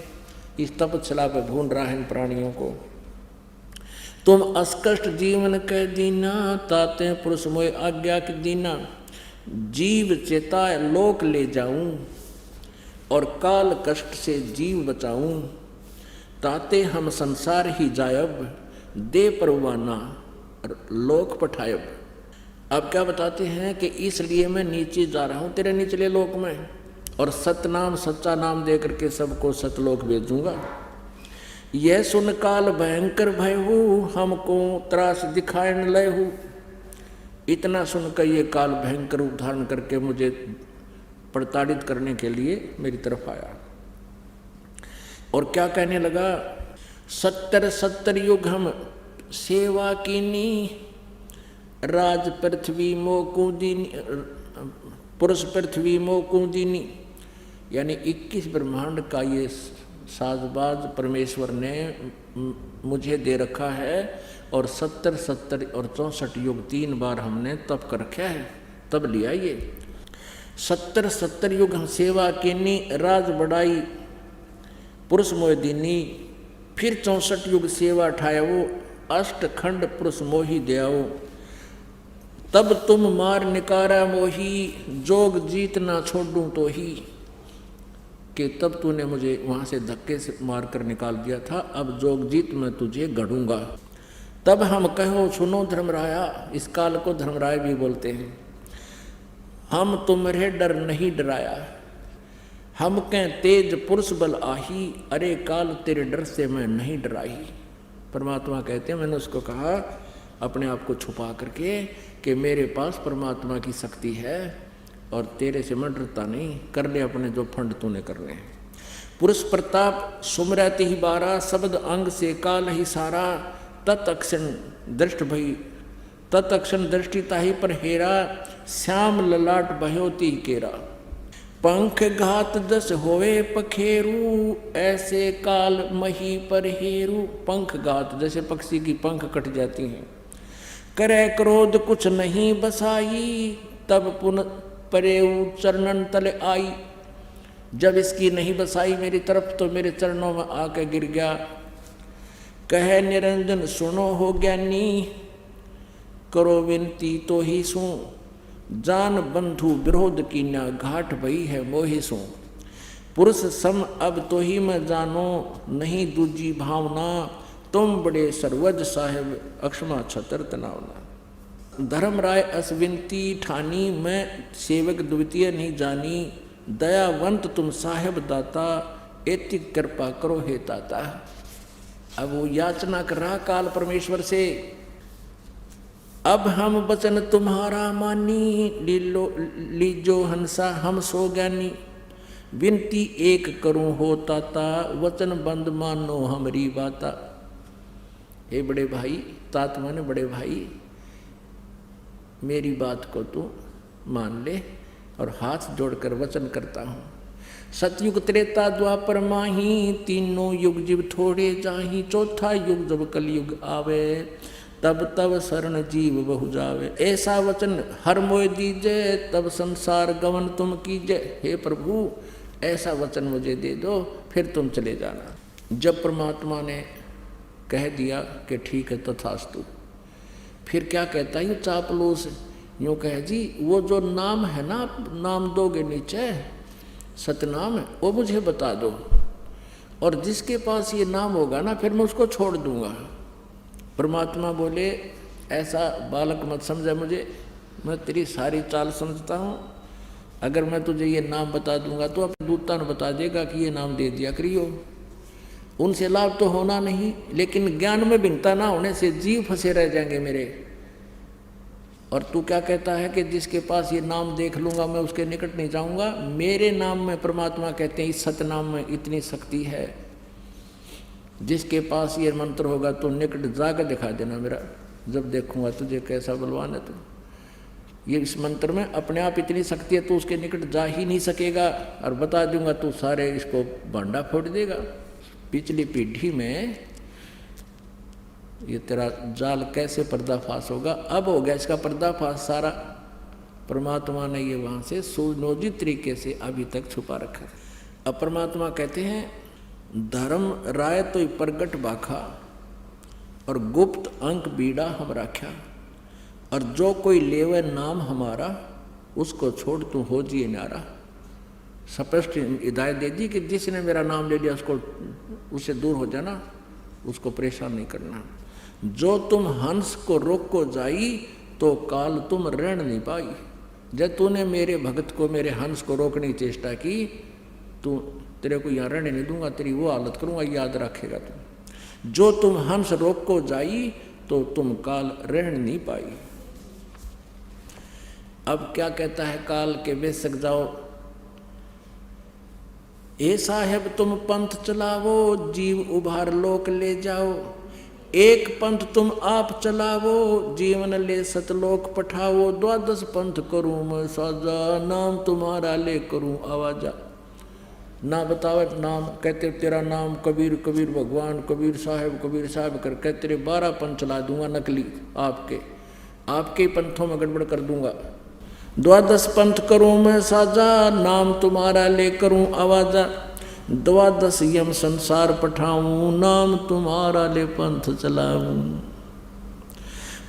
इस तपस्या पर भून रहा है इन प्राणियों को। तुम अस्कष्ट जीवन कह दीना, ताते पुरुष मोय आज्ञा के दीना। जीव चेताए लोक ले जाऊं, और काल कष्ट से जीव बचाऊं। ताते हम संसार ही जायब, दे परवाना और लोक पठायब। अब क्या बताते हैं कि इसलिए मैं नीचे जा रहा हूँ तेरे निचले लोक में, और सतनाम सच्चा नाम दे करके सबको सतलोक भेजूंगा। यह सुन काल भयंकर भयहु, हमको त्रास दिखाए न लयहु। इतना सुनकर ये काल भयंकर रूप धारण करके मुझे प्रताड़ित करने के लिए मेरी तरफ आया। और क्या कहने लगा, 70 युग हम सेवा कीनी, राज पृथ्वी मोकुदीनी, पुरुष पृथ्वी मोकुदीनी। यानी 21 ब्रह्मांड का ये साजबाज परमेश्वर ने मुझे दे रखा है, और 70 और 64 युग 3 बार हमने तप कर रखा है, तब लिया ये। 70 युग हम सेवा कीनी, राज बढ़ाई पुरुष मोहिदीनी। फिर 64 युग सेवा ठाया वो, अष्टखंड पुरुष मोही दयाओ। तब तुम मार निकारा मोही, जोग जीत ना छोड़ूं तो ही। कि तब तूने मुझे वहाँ से धक्के से मार कर निकाल दिया था, अब जोग जीत मैं तुझे गढ़ूंगा। तब हम कहो सुनो धर्मराया, इस काल को धर्मराय भी बोलते हैं, हम तुम्हारे डर नहीं डराया, हम कह तेज पुरुष बल आही, अरे काल तेरे डर से मैं नहीं डराई। परमात्मा कहते हैं, मैंने उसको कहा अपने आप को छुपा करके कि मेरे पास परमात्मा की शक्ति है और तेरे से मैं डरता नहीं, कर ले अपने जो फंड तूने करने हैं। पुरुष प्रताप सुमरति ही 12, शब्द अंग से काल ही सारा। तत्क्षण दृष्ट भई, तत्क्षण दृष्टिता ही पर हेरा, श्याम ललाट भयोती केरा। पंख घात दस होवे पखेरू, ऐसे काल मही पर हेरू। पंख घात, जैसे पक्षी की पंख कट जाती हैं। करे क्रोध कुछ नहीं बसाई, तब पुनः परेऊ चरणन तले आई। जब इसकी नहीं बसाई मेरी तरफ, तो मेरे चरणों में आके गिर गया। कहे निरंजन सुनो हो ज्ञानी, करो विनती तो ही सू। जान बंधु विरोध की ना, घाट भई है मोहि सू। पुरुष सम अब तो ही मैं जानो, नहीं दूजी भावना। तुम बड़े सर्वज साहेब, अक्षमा छतर तनावना। धर्मराय असविनती ठानी, मैं सेवक द्वितीय नहीं जानी। दयावंत तुम साहेब दाता, एति कृपा करो हे ताता। अब वो याचना कर रहा काल परमेश्वर से, अब हम वचन तुम्हारा मानी, लीजो हंसा हम सो ज्ञानी। विनती एक करूं हो ताता, वचन बंद मानो हमारी बाता। हे बड़े भाई, तात माने बड़े भाई, मेरी बात को तू मान ले, और हाथ जोड़कर वचन करता हूँ। सतयुग त्रेता द्वापर माही, तीनों युग जीव थोड़े जाही। चौथा युग जब कलयुग आवे, तब तब शरण जीव बहु जावे। ऐसा वचन हर मोय दीजे, तब संसार गवन तुम कीजे। हे प्रभु, ऐसा वचन मुझे दे दो, फिर तुम चले जाना। जब परमात्मा ने कह दिया कि ठीक है तथास्तु, फिर क्या कहता है, यूँ चापलूस यूँ कहे जी, वो जो नाम है ना, नाम दोगे नीचे सतनाम, वो मुझे बता दो, और जिसके पास ये नाम होगा ना, फिर मैं उसको छोड़ दूंगा। परमात्मा बोले, ऐसा बालक मत समझा मुझे, मैं तेरी सारी चाल समझता हूँ। अगर मैं तुझे ये नाम बता दूंगा तो अपने दूता ने बता देगा कि ये नाम दे दिया करियो। उनसे लाभ तो होना नहीं, लेकिन ज्ञान में भिन्नता ना होने से जीव फंसे रह जाएंगे मेरे। और तू क्या कहता है कि जिसके पास ये नाम देख लूंगा मैं उसके निकट नहीं जाऊंगा। मेरे नाम में परमात्मा कहते हैं इस सतनाम में इतनी शक्ति है, जिसके पास ये मंत्र होगा तो निकट जाकर दिखा देना मेरा, जब देखूंगा तुझे कैसा बलवान है तू। ये इस मंत्र में अपने आप इतनी शक्ति है, तो उसके निकट जा ही नहीं सकेगा, और बता दूंगा तो सारे इसको भांडा फोड़ देगा। पिछली पीढ़ी में ये तेरा जाल कैसे पर्दाफाश होगा, अब हो गया इसका पर्दाफाश सारा। परमात्मा ने ये वहाँ से सुनियोजित तरीके से अभी तक छुपा रखा है। अब परमात्मा कहते हैं धर्म राय तो प्रगट बाखा, और गुप्त अंक बीड़ा हम राख्या। और जो कोई लेवे नाम हमारा, उसको छोड़ तू हो जिए नारा। स्पष्ट हिदायत दे दी कि जिसने मेरा नाम ले लिया उसको, उससे दूर हो जाना, उसको परेशान नहीं करना। जो तुम हंस को रोक को जाई, तो काल तुम ऋण नहीं पाई। जब तूने मेरे भगत को, मेरे हंस को रोकने की चेष्टा की, तो तेरे को यहाँ रहने नहीं दूंगा, तेरी वो हालत करूंगा, याद रखेगा तुम। जो तुम हंस रोक को जाई, तो तुम काल ऋण नहीं पाई। अब क्या कहता है काल के बेशक जाओ, ए साहेब तुम पंथ चलावो, जीव उभार लोक ले जाओ। एक पंथ तुम आप चलावो, जीवन ले सतलोक पठाओ। द्वादश पंथ करूं मैं साजा, नाम तुम्हारा ले करूं आवाजा। ना बतावे नाम, कहते तेरा नाम कबीर, कबीर भगवान, कबीर साहब कर कहते तेरे 12 पंथ चला दूंगा नकली आपके पंथों में गड़बड़ कर दूंगा। द्वादश पंथ करूं मैं साजा, नाम तुम्हारा ले करूं आवाजा। द्वादश यम संसार पठाऊं, नाम तुम्हारा ले पंथ चलाऊं।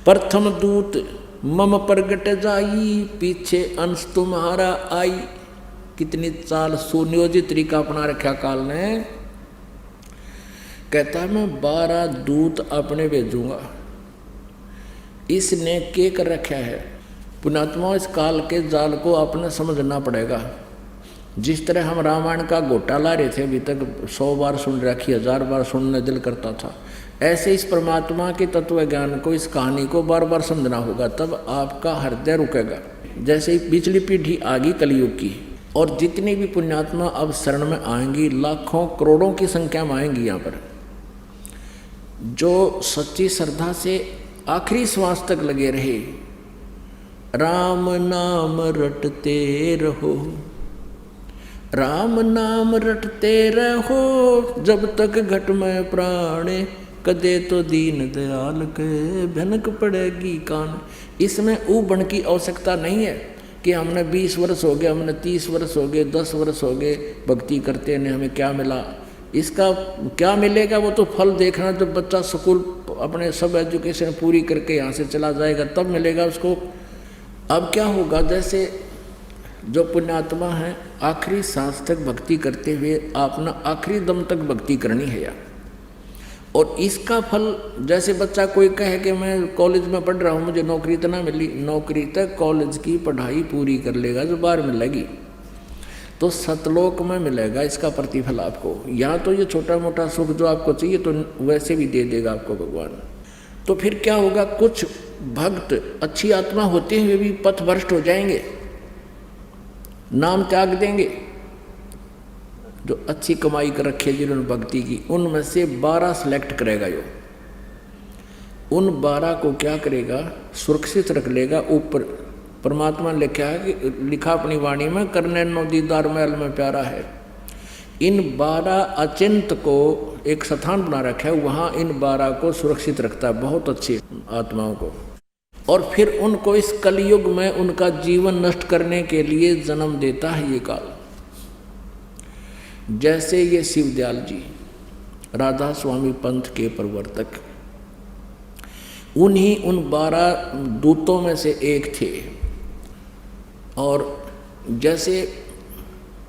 प्रथम दूत मम प्रगट जाई, पीछे अंश तुम्हारा आई। कितनी चाल सुनियोजित तरीका अपना रखा काल ने। कहता है मैं 12 दूत अपने भेजूंगा। इसने के कर रखा है पुण्यात्मा, इस काल के जाल को आपने समझना पड़ेगा। जिस तरह हम रामायण का गोटा ला रहे थे, अभी तक 100 बार सुन रखी, 1000 बार सुनने दिल करता था, ऐसे इस परमात्मा के तत्व ज्ञान को, इस कहानी को बार बार समझना होगा, तब आपका हृदय रुकेगा। जैसे ही पिछली पीढ़ी आ गई कलयुग की, और जितनी भी पुण्यात्मा अब शरण में आएंगी, लाखों करोड़ों की संख्या में आएंगी यहाँ पर, जो सच्ची श्रद्धा से आखिरी श्वास तक लगे रहे, राम नाम रटते रहो, राम नाम रटते रहो, जब तक घट में प्राणे, कदे तो दीन दयाल के भनक पड़ेगी कान। इसमें ऊबन की आवश्यकता नहीं है कि हमने 20 वर्ष हो गए, हमने 30 वर्ष हो गए, 10 वर्ष हो गए भक्ति करते ने, हमें क्या मिला। इसका क्या मिलेगा वो तो फल देखना, जब बच्चा स्कूल अपने सब एजुकेशन पूरी करके यहाँ से चला जाएगा तब मिलेगा उसको। अब क्या होगा, जैसे जो पुण्यात्मा है आखिरी सांस तक भक्ति करते हुए अपना आखिरी दम तक भक्ति करनी है यार। और इसका फल, जैसे बच्चा कोई कहे कि मैं कॉलेज में पढ़ रहा हूँ, मुझे नौकरी तो ना मिली, नौकरी तक कॉलेज की पढ़ाई पूरी कर लेगा जो बाहर मिलेगी तो सतलोक में मिलेगा इसका प्रतिफल आपको। यहाँ तो ये छोटा मोटा सुख जो आपको चाहिए तो वैसे भी दे देगा आपको भगवान। तो फिर क्या होगा, कुछ भक्त अच्छी आत्मा होते हुए भी पथभ्रष्ट हो जाएंगे, नाम त्याग देंगे। जो अच्छी कमाई कर रखे जिन्होंने भक्ति की, उनमें से 12 सेलेक्ट करेगा यो। उन 12 को क्या करेगा, सुरक्षित रख लेगा। ऊपर परमात्मा लिखा अपनी वाणी में, करने नो दीदार महल में प्यारा है। इन 12 अचिंत को एक स्थान बना रखा है, वहाँ इन 12 को सुरक्षित रखता है, बहुत अच्छी आत्माओं को। और फिर उनको इस कलयुग में उनका जीवन नष्ट करने के लिए जन्म देता है ये काल। जैसे ये शिवदयाल जी राधा स्वामी पंथ के प्रवर्तक, उन्हीं उन 12 दूतों में से एक थे। और जैसे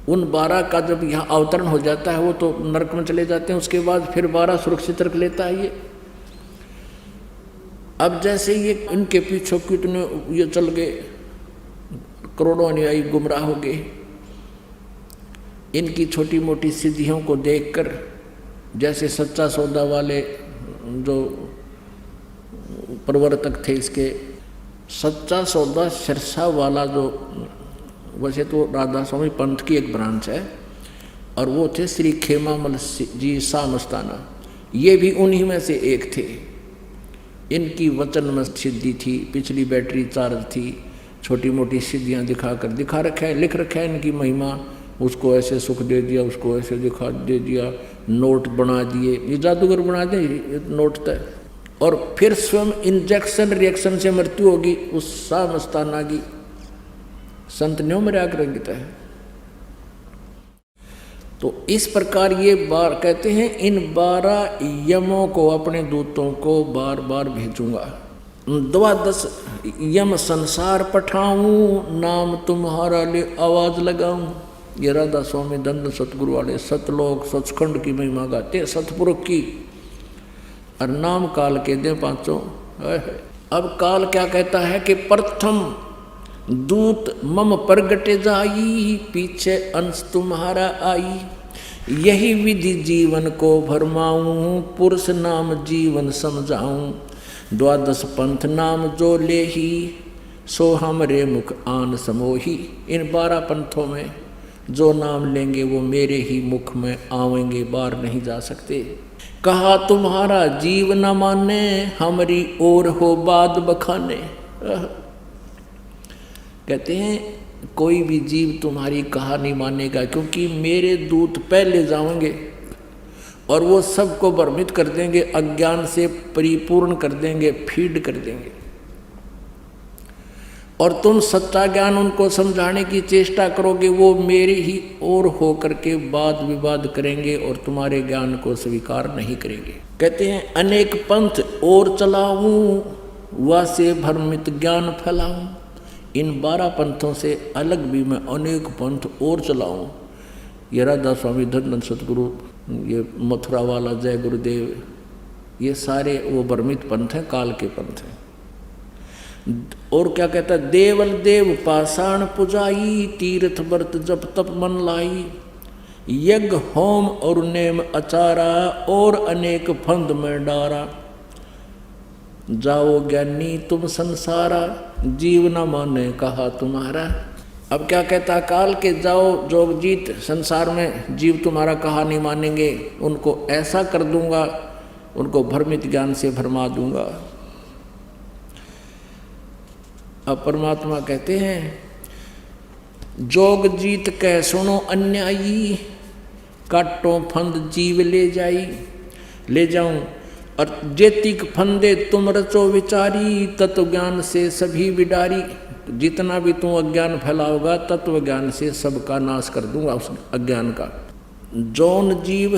उन 12 का जब यहाँ अवतरण हो जाता है वो तो नरक में चले जाते हैं, उसके बाद फिर 12 सुरक्षित रख लेता है ये। अब जैसे ये इनके पीछे कितने ये चल गए, करोड़ों अनुयायी गुमराह हो गए, इनकी छोटी मोटी सिद्धियों को देखकर, जैसे सच्चा सौदा वाले जो प्रवर्तक थे इसके, सच्चा सौदा सिरसा वाला जो, वैसे तो राधा स्वामी पंथ की एक ब्रांच है, और वो थे श्री खेमामल जी सामस्ताना, ये भी उन्हीं में से एक थे। इनकी वचन में सिद्धि थी, पिछली बैटरी चार्ज थी, छोटी मोटी सिद्धियाँ दिखा रखा है, लिख रखा है इनकी महिमा। उसको ऐसे सुख दे दिया, उसको ऐसे दे दिया, नोट बना दिए, ये जादूगर बना दिए नोट तय। और फिर स्वयं इंजेक्शन रिएक्शन से मृत्यु होगी उस सामस्ताना की, संत न्यों मर्या करेंगे तय। तो इस प्रकार ये बार कहते हैं, इन 12 यमों को, अपने दूतों को बार बार भेजूंगा। 12 यम संसार पठाऊं, नाम तुम्हारा ले आवाज लगाऊं। ये राधा स्वामी दंड सतगुरु वाले सतलोक सचखंड की महिमा गाते, सतपुरुष की, और नाम काल के दे 5। अब काल क्या कहता है कि प्रथम दूत मम प्रगट जाई, पीछे अंश तुम्हारा आई। यही विधि जीवन को भरमाऊं, पुरुष नाम जीवन समझाऊं। 12 पंथ नाम जो ले ही, सो हमरे मुख आन समोही। इन 12 पंथों में जो नाम लेंगे वो मेरे ही मुख में आवेंगे, बाहर नहीं जा सकते। कहा तुम्हारा जीव न माने, हमारी ओर हो बाद बखाने। कहते हैं कोई भी जीव तुम्हारी कहा नहीं मानेगा, क्योंकि मेरे दूत पहले जाएंगे और वो सबको भ्रमित कर देंगे, अज्ञान से परिपूर्ण कर देंगे, फीड कर देंगे। और तुम सच्चा ज्ञान उनको समझाने की चेष्टा करोगे, वो मेरी ही ओर हो करके वाद विवाद करेंगे और तुम्हारे ज्ञान को स्वीकार नहीं करेंगे। कहते हैं अनेक पंथ और चलाऊं, वासे भ्रमित ज्ञान फैलाऊं। इन 12 पंथों से अलग भी मैं अनेक पंथ और चलाऊं। ये राधा स्वामी धन्वंत सतगुरु, ये मथुरा वाला जय गुरुदेव, ये सारे वो भ्रमित पंथ हैं, काल के पंथ हैं। और क्या कहता है, देवल देव पाषाण पुजाई, तीर्थ व्रत जप तप मन लाई, यज्ञ होम और नेम अचारा, और अनेक फंद में डारा। जाओ ज्ञानी तुम संसारा, जीव न माने कहा तुम्हारा। अब क्या कहता, काल के जाओ जोगजीत, संसार में जीव तुम्हारा कहा नहीं मानेंगे, उनको ऐसा कर दूंगा, उनको भ्रमित ज्ञान से भरमा दूंगा। अब परमात्मा कहते हैं जोग जीत कह सुनो अन्यायी, काटो फंद जीव ले जाऊं, और जेतिक फंदे तुम रचो विचारी, तत्व ज्ञान से सभी बिडारी। जितना भी तुम अज्ञान फैलाओगा, तत्व ज्ञान से सबका नाश कर दूंगा उस अज्ञान का। जौन जीव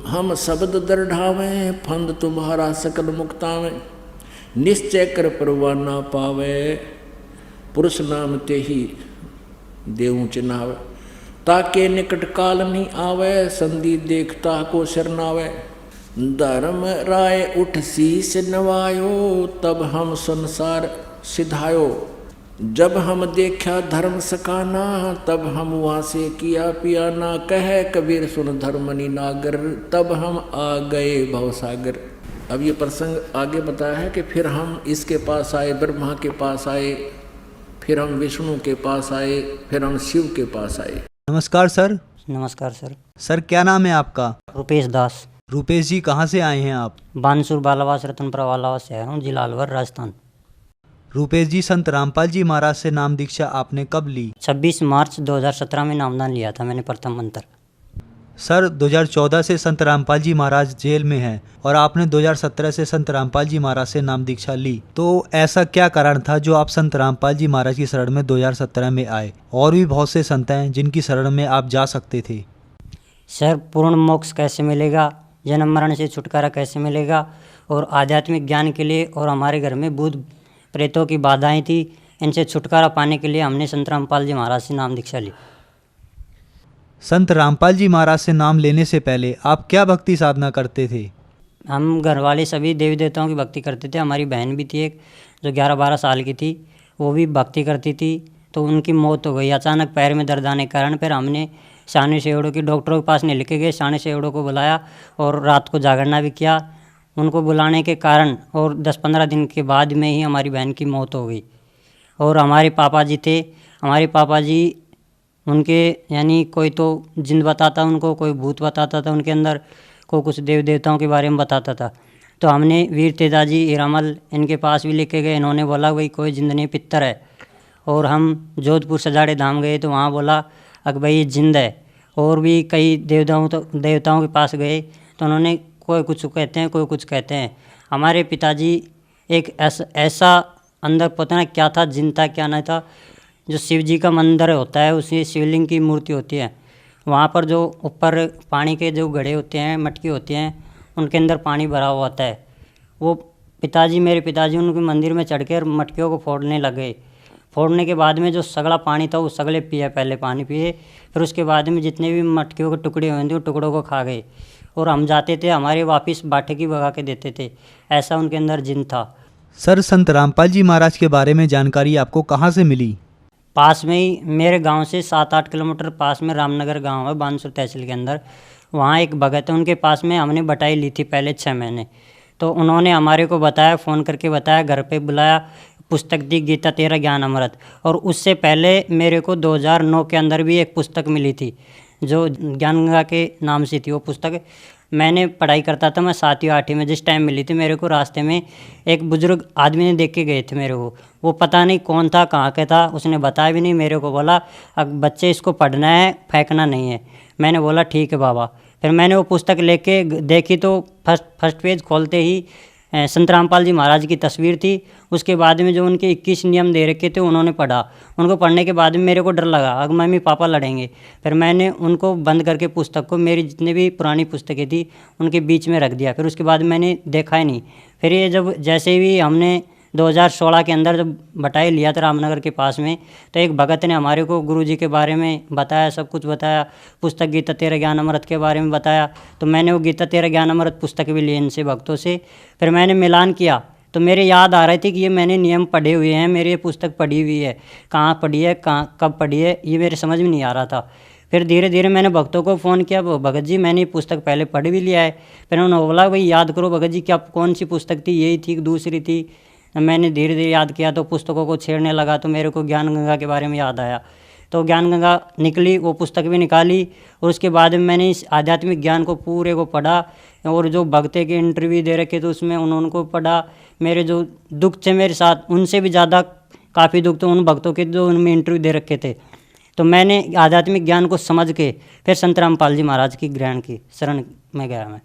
हम शब्द दृढ़ावे, फंद तुम्हारा सकल मुक्तावे, निश्चय कर परवाना पावे, पुरुष नाम ते ही देवूं चिन्हावे। ताके निकट काल नहीं आवे, संधि देखता को शरणावे। धर्म राय उठ शीस नवायो, तब हम संसार सिधायो। जब हम देखा धर्म सकाना, तब हम वहाँ से किया पियाना। कहे कबीर सुन धर्मनि नागर, तब हम आ गए भवसागर। अब ये प्रसंग आगे बताया है कि फिर हम इसके पास आए, ब्रह्मा के पास आए, फिर हम विष्णु के पास आए, फिर हम शिव के पास आए। नमस्कार सर। नमस्कार सर। सर क्या नाम है आपका? रुपेश दास। रुपेश जी कहाँ से आए हैं आप? बानसूर बालावास रतनपुरा वालावास से आया हूँ, जिला अलवर राजस्थान। रुपेश जी, संत रामपाल जी महाराज से नाम दीक्षा आपने कब ली? 26 मार्च 2017 में नामदान लिया था मैंने प्रथम मंत्र। सर 2014 से संत रामपाल जी महाराज जेल में हैं और आपने 2017 से संत रामपाल जी महाराज से नाम दीक्षा ली, तो ऐसा क्या कारण था जो आप संत रामपाल जी महाराज की शरण में 2017 में आए? और भी बहुत से संत हैं जिनकी शरण में आप जा सकते थे। सर पूर्ण मोक्ष कैसे मिलेगा, जन्म मरण से छुटकारा कैसे मिलेगा, और आध्यात्मिक ज्ञान के लिए, और हमारे घर में भूत प्रेतों की बाधाएं थी, इनसे छुटकारा पाने के लिए हमने संत रामपाल जी महाराज से नाम दीक्षा ली। संत रामपाल जी महाराज से नाम लेने से पहले आप क्या भक्ति साधना करते थे? हम घर वाले सभी देवी देवताओं की भक्ति करते थे। हमारी बहन भी थी एक, जो 11-12 साल की थी, वो भी भक्ति करती थी, तो उनकी मौत हो गई अचानक पैर में दर्द आने के कारण। फिर हमने शानी शेवड़ों की डॉक्टरों के पास नहीं लेके गए, शानी शेवड़ों को बुलाया और रात को जागरना भी किया। उनको बुलाने के कारण और 10-15 दिन के बाद में ही हमारी बहन की मौत हो गई। और हमारे पापा जी थे, हमारे पापा जी उनके यानी कोई तो जिन बताता उनको, कोई भूत बताता था उनके अंदर, कोई कुछ देव देवताओं के बारे में बताता था। तो हमने वीर तेजाजी हीरामल इनके पास भी लेके गए। इन्होंने बोला भाई कोई जिंद नहीं, पित्तर है। और हम जोधपुर सजाड़े धाम गए तो वहाँ बोला अक भाई जिंद है। और भी कई देवताओं के पास गए तो उन्होंने कोई कुछ कहते हैं, कोई कुछ कहते हैं। हमारे पिताजी एक ऐसा अंदर पता नहीं क्या था, जिन था क्या नहीं था, जो शिव जी का मंदिर होता है, उसी शिवलिंग की मूर्ति होती है, वहाँ पर जो ऊपर पानी के जो घड़े होते हैं, मटके होते हैं, उनके अंदर पानी भरा हुआ होता है। वो मेरे पिताजी उनके मंदिर में चढ़ कर मटकियों को फोड़ने लगे। फोड़ने के बाद में जो सगला पानी था वो सगले पिए, पहले पानी पिए, फिर उसके बाद में जितने भी मटकियों के टुकड़े हुए थे वो टुकड़ों को खा गए। और हम जाते थे, हमारे वापस बाटे की भगा के देते थे। ऐसा उनके अंदर जिन था। सर संत रामपाल जी महाराज के बारे में जानकारी आपको कहाँ से मिली? पास में ही मेरे गांव से 7-8 किलोमीटर पास में रामनगर गांव है, बानसूर तहसील के अंदर। वहाँ एक भगत है, उनके पास में हमने बटाई ली थी पहले 6 महीने। तो उन्होंने हमारे को बताया, फ़ोन करके बताया, घर पे बुलाया, पुस्तक थी गीता तेरा ज्ञान अमृत, और उससे पहले मेरे को 2009 के अंदर भी एक पुस्तक मिली थी जो ज्ञान गंगा के नाम से थी। वो पुस्तक मैंने पढ़ाई करता था, मैं 7वीं 8वीं में जिस टाइम मिली थी मेरे को, रास्ते में एक बुजुर्ग आदमी ने देख के गए थे मेरे को। वो पता नहीं कौन था, कहाँ के था, उसने बताया भी नहीं मेरे को। बोला अब बच्चे इसको पढ़ना है, फेंकना नहीं है। मैंने बोला ठीक है बाबा। फिर मैंने वो पुस्तक लेके देखी तो फर्स्ट पेज खोलते ही संत रामपाल जी महाराज की तस्वीर थी। उसके बाद में जो उनके 21 नियम दे रखे थे उन्होंने पढ़ा। उनको पढ़ने के बाद में मेरे को डर लगा, अब मम्मी पापा लड़ेंगे। फिर मैंने उनको बंद करके पुस्तक को, मेरी जितनी भी पुरानी पुस्तकें थी उनके बीच में रख दिया। फिर उसके बाद मैंने देखा ही नहीं। फिर ये जब जैसे भी हमने 2016 के अंदर जब बटाई लिया था रामनगर के पास में, तो एक भगत ने हमारे को गुरुजी के बारे में बताया, सब कुछ बताया, पुस्तक गीता तेरा ज्ञान अमृत के बारे में बताया। तो मैंने वो गीता तेरा ज्ञान अमृत पुस्तक भी ली इनसे, भक्तों से। फिर मैंने मिलान किया तो मेरे याद आ रही थी कि ये मैंने नियम पढ़े हुए हैं, मेरी ये पुस्तक पढ़ी हुई है, कहाँ पढ़ी है, कहाँ कब पढ़ी है, ये मेरे समझ में नहीं आ रहा था। फिर धीरे धीरे मैंने भक्तों को फ़ोन किया, भगत जी मैंने ये पुस्तक पहले पढ़ भी लिया है। फिर उन्होंने बोला भाई याद करो भगत जी, क्या कौन सी पुस्तक थी, यही थी दूसरी थी। मैंने धीरे धीरे याद किया तो पुस्तकों को छेड़ने लगा, तो मेरे को ज्ञान गंगा के बारे में याद आया। तो ज्ञान गंगा निकली, वो पुस्तक भी निकाली, और उसके बाद में मैंने इस आध्यात्मिक ज्ञान को पूरे को पढ़ा। और जो भक्ते के इंटरव्यू दे रखे थे उसमें उनको पढ़ा। मेरे जो दुख थे मेरे साथ, उनसे भी ज़्यादा काफ़ी दुख तो उन भक्तों के जो उनमें इंटरव्यू दे रखे थे। तो मैंने आध्यात्मिक ज्ञान को समझ के फिर संत रामपाल जी महाराज की ग्रहण की शरण में गया मैं।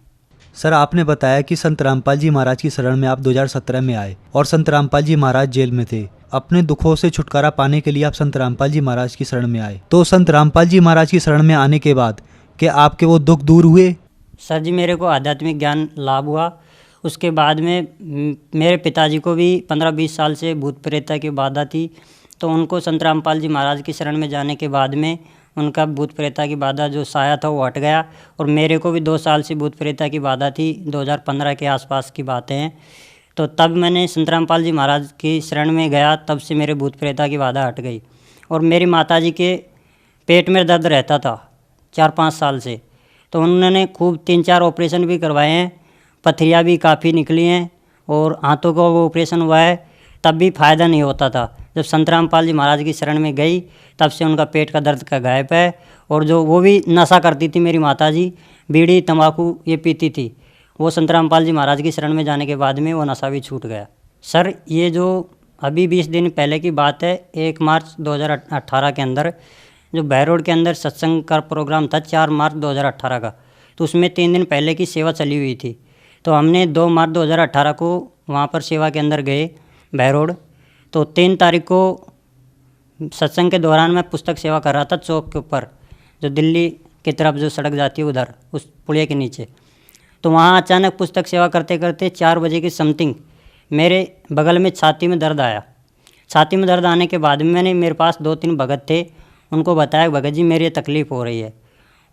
सर आपने बताया कि संत रामपाल जी महाराज की शरण में आप 2017 में आए और संत रामपाल जी महाराज जेल में थे। अपने दुखों से छुटकारा पाने के लिए आप संत रामपाल जी महाराज की शरण में आए। तो संत रामपाल जी महाराज की शरण में आने के बाद क्या आपके वो दुख दूर हुए? सर जी मेरे को आध्यात्मिक ज्ञान लाभ हुआ। उसके बाद में मेरे पिताजी को भी 15-20 साल से भूत प्रेत की बाधा थी। तो उनको संत रामपाल जी महाराज की शरण में जाने के बाद में उनका भूत प्रेता की बाधा जो साया था वो हट गया। और मेरे को भी 2 साल से भूत प्रेता की बाधा थी, 2015 के आसपास की बातें हैं। तो तब मैंने संत रामपाल जी महाराज की शरण में गया, तब से मेरे भूत प्रेता की बाधा हट गई। और मेरी माताजी के पेट में दर्द रहता था 4-5 साल से, तो उन्होंने खूब 3-4 ऑपरेशन भी करवाए हैं, पथरियाँ भी काफ़ी निकली हैं, और हाथों का वो ऑपरेशन हुआ है, तब भी फ़ायदा नहीं होता था। जब संत रामपाल जी महाराज की शरण में गई तब से उनका पेट का दर्द का गायब है। और जो वो भी नशा करती थी मेरी माताजी, बीड़ी तंबाकू ये पीती थी, वो संत रामपाल जी महाराज की शरण में जाने के बाद में वो नशा भी छूट गया। सर ये जो अभी 20 दिन पहले की बात है, 1 मार्च 2018 के अंदर जो बहरोड के अंदर सत्संग का प्रोग्राम था 4 मार्च 2018 का, तो उसमें 3 दिन पहले की सेवा चली हुई थी। तो हमने 2 मार्च 2018 को वहाँ पर सेवा के अंदर गए बहरोड। तो 3 तारीख को सत्संग के दौरान मैं पुस्तक सेवा कर रहा था चौक के ऊपर, जो दिल्ली की तरफ जो सड़क जाती है उधर उस पुलिया के नीचे। तो वहाँ अचानक पुस्तक सेवा करते करते 4 बजे की समथिंग मेरे बगल में छाती में दर्द आया। छाती में दर्द आने के बाद में मैंने, मेरे पास 2-3 भगत थे, उनको बताया भगत जी मेरी तकलीफ़ हो रही है।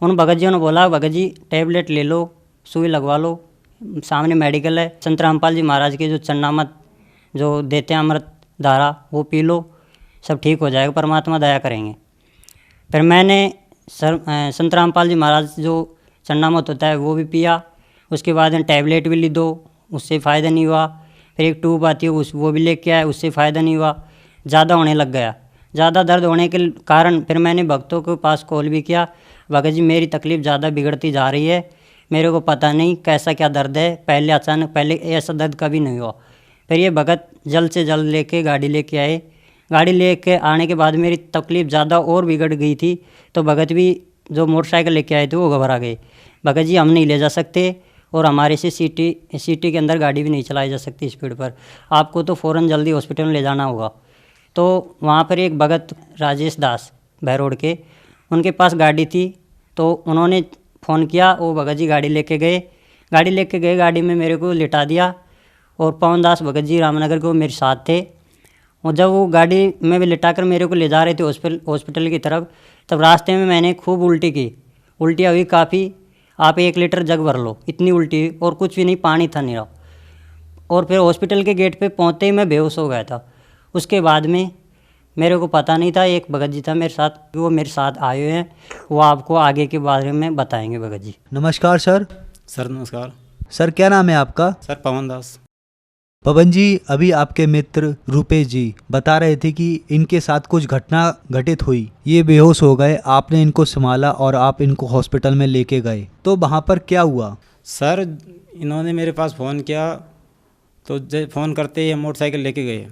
उन भगत जी ने बोला भगत जी टैबलेट ले लो, सुई लगवा लो, सामने मेडिकल है, संत रामपाल जी महाराज के जो चन्नामत जो देते हैं अमृत धारा वो पी लो, सब ठीक हो जाएगा, परमात्मा दया करेंगे। फिर मैंने संत रामपाल जी महाराज जो चन्नामत होता है वो भी पिया। उसके बाद टैबलेट भी ली 2, उससे फ़ायदा नहीं हुआ। फिर एक ट्यूब आती है वो भी लेके आया, उससे फ़ायदा नहीं हुआ, ज़्यादा होने लग गया। ज़्यादा दर्द होने के कारण फिर मैंने भक्तों के पास कॉल भी किया, भगत जी मेरी तकलीफ़ ज़्यादा बिगड़ती जा रही है, मेरे को पता नहीं कैसा क्या दर्द है, पहले अचानक पहले ऐसा दर्द कभी नहीं हुआ। फिर ये भगत जल्द से जल्द लेके गाड़ी लेके आए। गाड़ी लेके आने के बाद मेरी तकलीफ़ ज़्यादा और बिगड़ गई थी। तो भगत भी जो मोटरसाइकिल लेके आए थे वो घबरा गए, भगत जी हम नहीं ले जा सकते और हमारे से सिटी के अंदर गाड़ी भी नहीं चलाई जा सकती स्पीड पर, आपको तो फ़ौरन जल्दी हॉस्पिटल में ले जाना होगा। तो वहाँ पर एक भगत राजेश दास बहरोड के, उनके पास गाड़ी थी, तो उन्होंने फ़ोन किया, वो भगत जी गाड़ी लेके गए। गाड़ी में मेरे को लिटा दिया और पवन दास भगत जी रामनगर के वो मेरे साथ थे। और जब वो गाड़ी में भी लिटा कर मेरे को ले जा रहे थे हॉस्पिटल की तरफ, तब रास्ते में मैंने खूब उल्टी की, उल्टियाँ हुई काफ़ी, आप 1 लीटर जग भर लो, इतनी उल्टी हुई और कुछ भी नहीं, पानी था नहीं रहा। और फिर हॉस्पिटल के गेट पे पहुँचते ही मैं बेहोश हो गया था। उसके बाद में मेरे को पता नहीं था, एक भगत जी था मेरे साथ, वो मेरे साथ आए हुए हैं, वो आपको आगे के बारे में बताएंगे भगत जी। नमस्कार सर। सर नमस्कार। सर क्या नाम है आपका? सर पवन दास। पवन जी, अभी आपके मित्र रुपेश जी बता रहे थे कि इनके साथ कुछ घटना घटित हुई, ये बेहोश हो गए, आपने इनको संभाला और आप इनको हॉस्पिटल में लेके गए, तो वहाँ पर क्या हुआ? सर, इन्होंने मेरे पास फ़ोन किया तो फ़ोन करते ही हम मोटरसाइकिल लेके गए।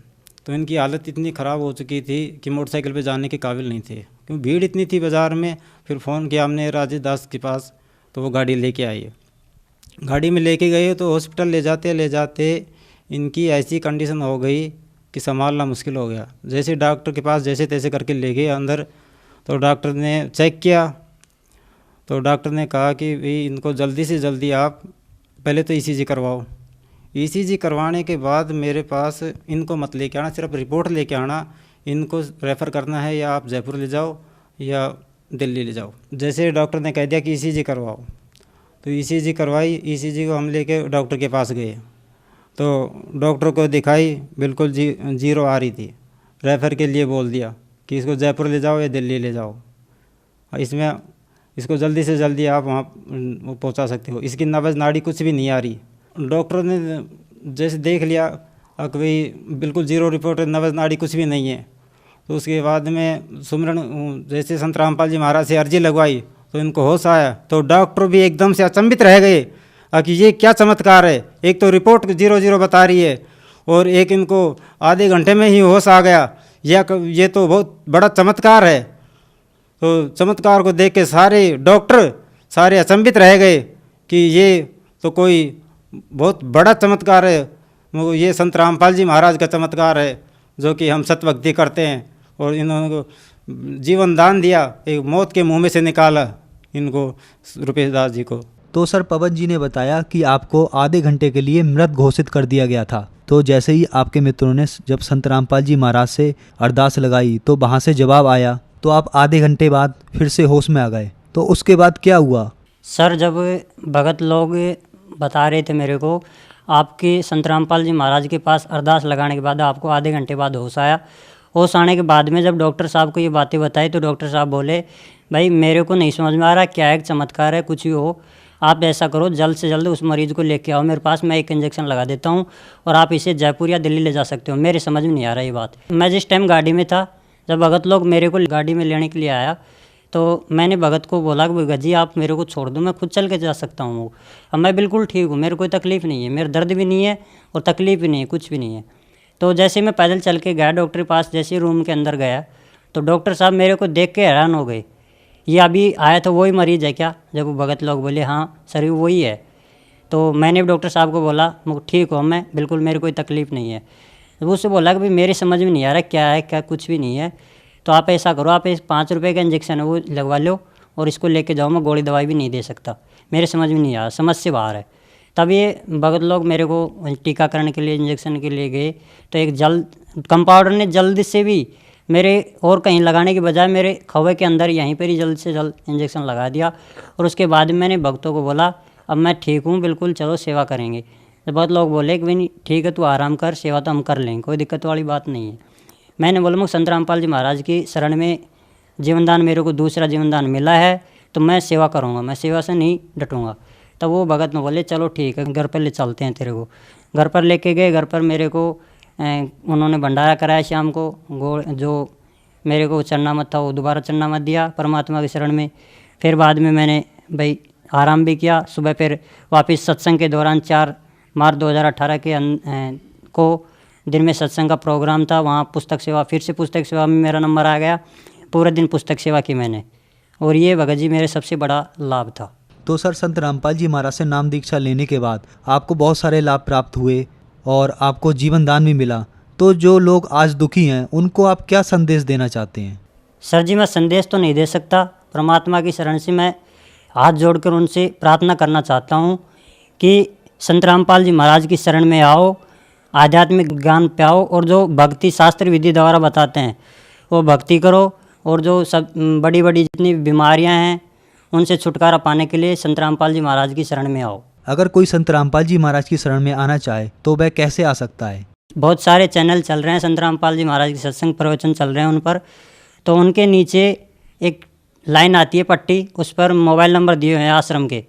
तो इनकी हालत इतनी ख़राब हो चुकी थी कि मोटरसाइकिल पे जाने के काबिल नहीं थे, क्योंकि भीड़ इतनी थी बाज़ार में। फिर फ़ोन किया हमने राजेश दास के पास, तो वो गाड़ी लेके आई। गाड़ी में लेके गए तो हॉस्पिटल ले जाते इनकी ऐसी कंडीशन हो गई कि संभालना मुश्किल हो गया। जैसे डॉक्टर के पास जैसे तैसे करके ले गए अंदर, तो डॉक्टर ने चेक किया, तो डॉक्टर ने कहा कि भाई इनको जल्दी से जल्दी आप पहले तो ईसीजी करवाओ। ईसीजी करवाने के बाद मेरे पास इनको मत लेके आना, सिर्फ रिपोर्ट लेके आना, इनको रेफ़र करना है या आप जयपुर ले जाओ या दिल्ली ले जाओ। जैसे डॉक्टर ने कह दिया कि ईसीजी करवाओ, तो ईसीजी करवाई। ईसीजी को हम लेके डॉक्टर के पास गए, तो डॉक्टर को दिखाई, बिल्कुल जीरो आ रही थी। रेफ़र के लिए बोल दिया कि इसको जयपुर ले जाओ या दिल्ली ले जाओ, इसमें इसको जल्दी से जल्दी आप वहाँ पहुँचा सकते हो। इसकी नब्ज़ नाड़ी कुछ भी नहीं आ रही। डॉक्टर ने जैसे देख लिया कि भाई बिल्कुल जीरो रिपोर्ट, नब्ज़ नाड़ी कुछ भी नहीं है, तो उसके बाद में सुमरन जैसे संत रामपाल जी महाराज से अर्जी लगवाई तो इनको होश आया। तो डॉक्टर भी एकदम से अचंभित रह गए कि ये क्या चमत्कार है, एक तो रिपोर्ट 0-0 बता रही है और एक इनको आधे घंटे में ही होश आ गया, ये तो बहुत बड़ा चमत्कार है। तो चमत्कार को देख के सारे डॉक्टर सारे अचंभित रह गए कि ये तो कोई बहुत बड़ा चमत्कार है, ये संत रामपाल जी महाराज का चमत्कार है, जो कि हम सतभक्ति करते हैं। और इन्होंने को जीवन दान दिया, एक मौत के मुंह में से निकाला इनको, रुपेश दास जी को। तो सर, पवन जी ने बताया कि आपको आधे घंटे के लिए मृत घोषित कर दिया गया था। तो जैसे ही आपके मित्रों ने जब संत रामपाल जी महाराज से अरदास लगाई तो वहाँ से जवाब आया, तो आप आधे घंटे बाद फिर से होश में आ गए। तो उसके बाद क्या हुआ? सर, जब भगत लोग बता रहे थे मेरे को आपके संत रामपाल जी महाराज के पास अरदास लगाने के बाद आपको आधे घंटे बाद होश आया। होश आने के बाद में जब डॉक्टर साहब को ये बातें बताई तो डॉक्टर साहब बोले, भाई मेरे को नहीं समझ में आ रहा क्या एक चमत्कार है, कुछ भी हो, आप ऐसा करो जल्द से जल्द उस मरीज़ को लेके आओ मेरे पास, मैं एक इंजेक्शन लगा देता हूँ और आप इसे जयपुर या दिल्ली ले जा सकते हो। मेरे समझ में नहीं आ रहा ये बात। मैं जिस टाइम गाड़ी में था, जब भगत लोग मेरे को गाड़ी में लेने के लिए आया तो मैंने भगत को बोला कि भगत जी आप मेरे को छोड़ दो, मैं खुद चल के जा सकता हूँ। अब मैं बिल्कुल ठीक हूँ, मेरे कोई तकलीफ़ नहीं है, मेरे दर्द भी नहीं है और तकलीफ़ भी नहीं है, कुछ भी नहीं है। तो जैसे मैं पैदल चल के गया डॉक्टर के पास, जैसे रूम के अंदर गया तो डॉक्टर साहब मेरे को देख के हैरान हो गए, ये अभी आया तो वही मरीज़ है क्या? जब वो भगत लोग बोले हाँ सर वही है। तो मैंने भी डॉक्टर साहब को बोला ठीक हो, मैं बिल्कुल, मेरी कोई तकलीफ़ नहीं है। तो उससे बोला कि भाई मेरे समझ में नहीं आ रहा क्या है क्या, कुछ भी नहीं है, तो आप ऐसा करो, आप इस 5 रुपये का इंजेक्शन है वो लगवा लो और इसको लेके जाओ, मैं गोली दवाई भी नहीं दे सकता, मेरे समझ में नहीं आ रहा, समझ से बाहर है। तब ये भगत लोग मेरे को टीकाकरण के लिए इंजेक्शन के लिए गए, तो एक कंपाउंडर ने जल्द से भी मेरे और कहीं लगाने के बजाय मेरे खवे के अंदर यहीं पर ही जल्द से जल्द इंजेक्शन लगा दिया। और उसके बाद मैंने भक्तों को बोला अब मैं ठीक हूँ, बिल्कुल चलो सेवा करेंगे। तो बहुत लोग बोले कि भाई ठीक है तू आराम कर, सेवा तो हम कर लेंगे, कोई दिक्कत वाली बात नहीं है। मैंने बोला मैं संत रामपाल जी महाराज की शरण में जीवनदान, मेरे को दूसरा जीवनदान मिला है तो मैं सेवा करूँगा, मैं सेवा से नहीं डटूँगा। तब वो भगत में बोले चलो ठीक है घर पर ले चलते हैं तेरे को। घर पर लेके गए, घर पर मेरे को उन्होंने भंडारा कराया शाम को, जो मेरे को चढ़ना मत था वो दोबारा चढ़ना मत दिया परमात्मा की शरण में। फिर बाद में मैंने भाई आराम भी किया। सुबह फिर वापस सत्संग के दौरान 4 मार्च 2018 के को दिन में सत्संग का प्रोग्राम था, वहाँ पुस्तक सेवा, फिर से पुस्तक सेवा में मेरा नंबर आ गया, पूरे दिन पुस्तक सेवा की मैंने, और ये भगत जी मेरे सबसे बड़ा लाभ था। तो सर, संत रामपाल जी महाराज से नाम दीक्षा लेने के बाद आपको बहुत सारे लाभ प्राप्त हुए और आपको जीवन दान भी मिला, तो जो लोग आज दुखी हैं उनको आप क्या संदेश देना चाहते हैं? सर जी, मैं संदेश तो नहीं दे सकता, परमात्मा की शरण से मैं हाथ जोड़कर उनसे प्रार्थना करना चाहता हूँ कि संत रामपाल जी महाराज की शरण में आओ, आध्यात्मिक ज्ञान पाओ और जो भक्ति शास्त्र विधि द्वारा बताते हैं वो भक्ति करो, और जो सब बड़ी बड़ी जितनी बीमारियां हैं उनसे छुटकारा पाने के लिए संत रामपाल जी महाराज की शरण में आओ। अगर कोई संत रामपाल जी महाराज की शरण में आना चाहे तो वह कैसे आ सकता है? बहुत सारे चैनल चल रहे हैं, संत रामपाल जी महाराज के सत्संग प्रवचन चल रहे हैं उन पर, तो उनके नीचे एक लाइन आती है पट्टी, उस पर मोबाइल नंबर दिए हुए हैं आश्रम के,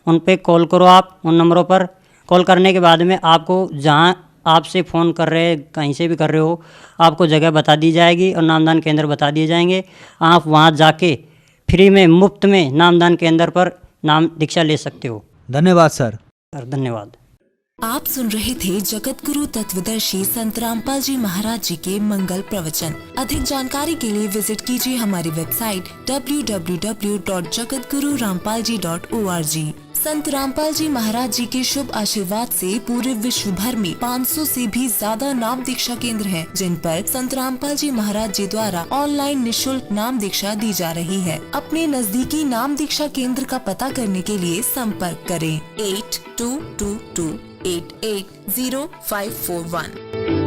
उन पर कॉल करो। आप उन नंबरों पर कॉल करने के बाद में आपको जहाँ आपसे फ़ोन कर रहे कहीं से भी कर रहे हो, आपको जगह बता दी जाएगी और नामदान केंद्र बता दिए जाएंगे। आप वहाँ जाके फ्री में मुफ्त में नामदान केंद्र पर नाम दीक्षा ले सकते हो। धन्यवाद सर। धन्यवाद। आप सुन रहे थे जगत गुरु तत्वदर्शी संत रामपाल जी महाराज जी के मंगल प्रवचन। अधिक जानकारी के लिए विजिट कीजिए हमारी वेबसाइट www.jagatgururampalji.org। संत रामपाल जी महाराज जी के शुभ आशीर्वाद से पूरे विश्व भर में 500 से भी ज्यादा नाम दीक्षा केंद्र हैं, जिन पर संत रामपाल जी महाराज जी द्वारा ऑनलाइन निशुल्क नाम दीक्षा दी जा रही है। अपने नजदीकी नाम दीक्षा केंद्र का पता करने के लिए संपर्क करें 8222880541।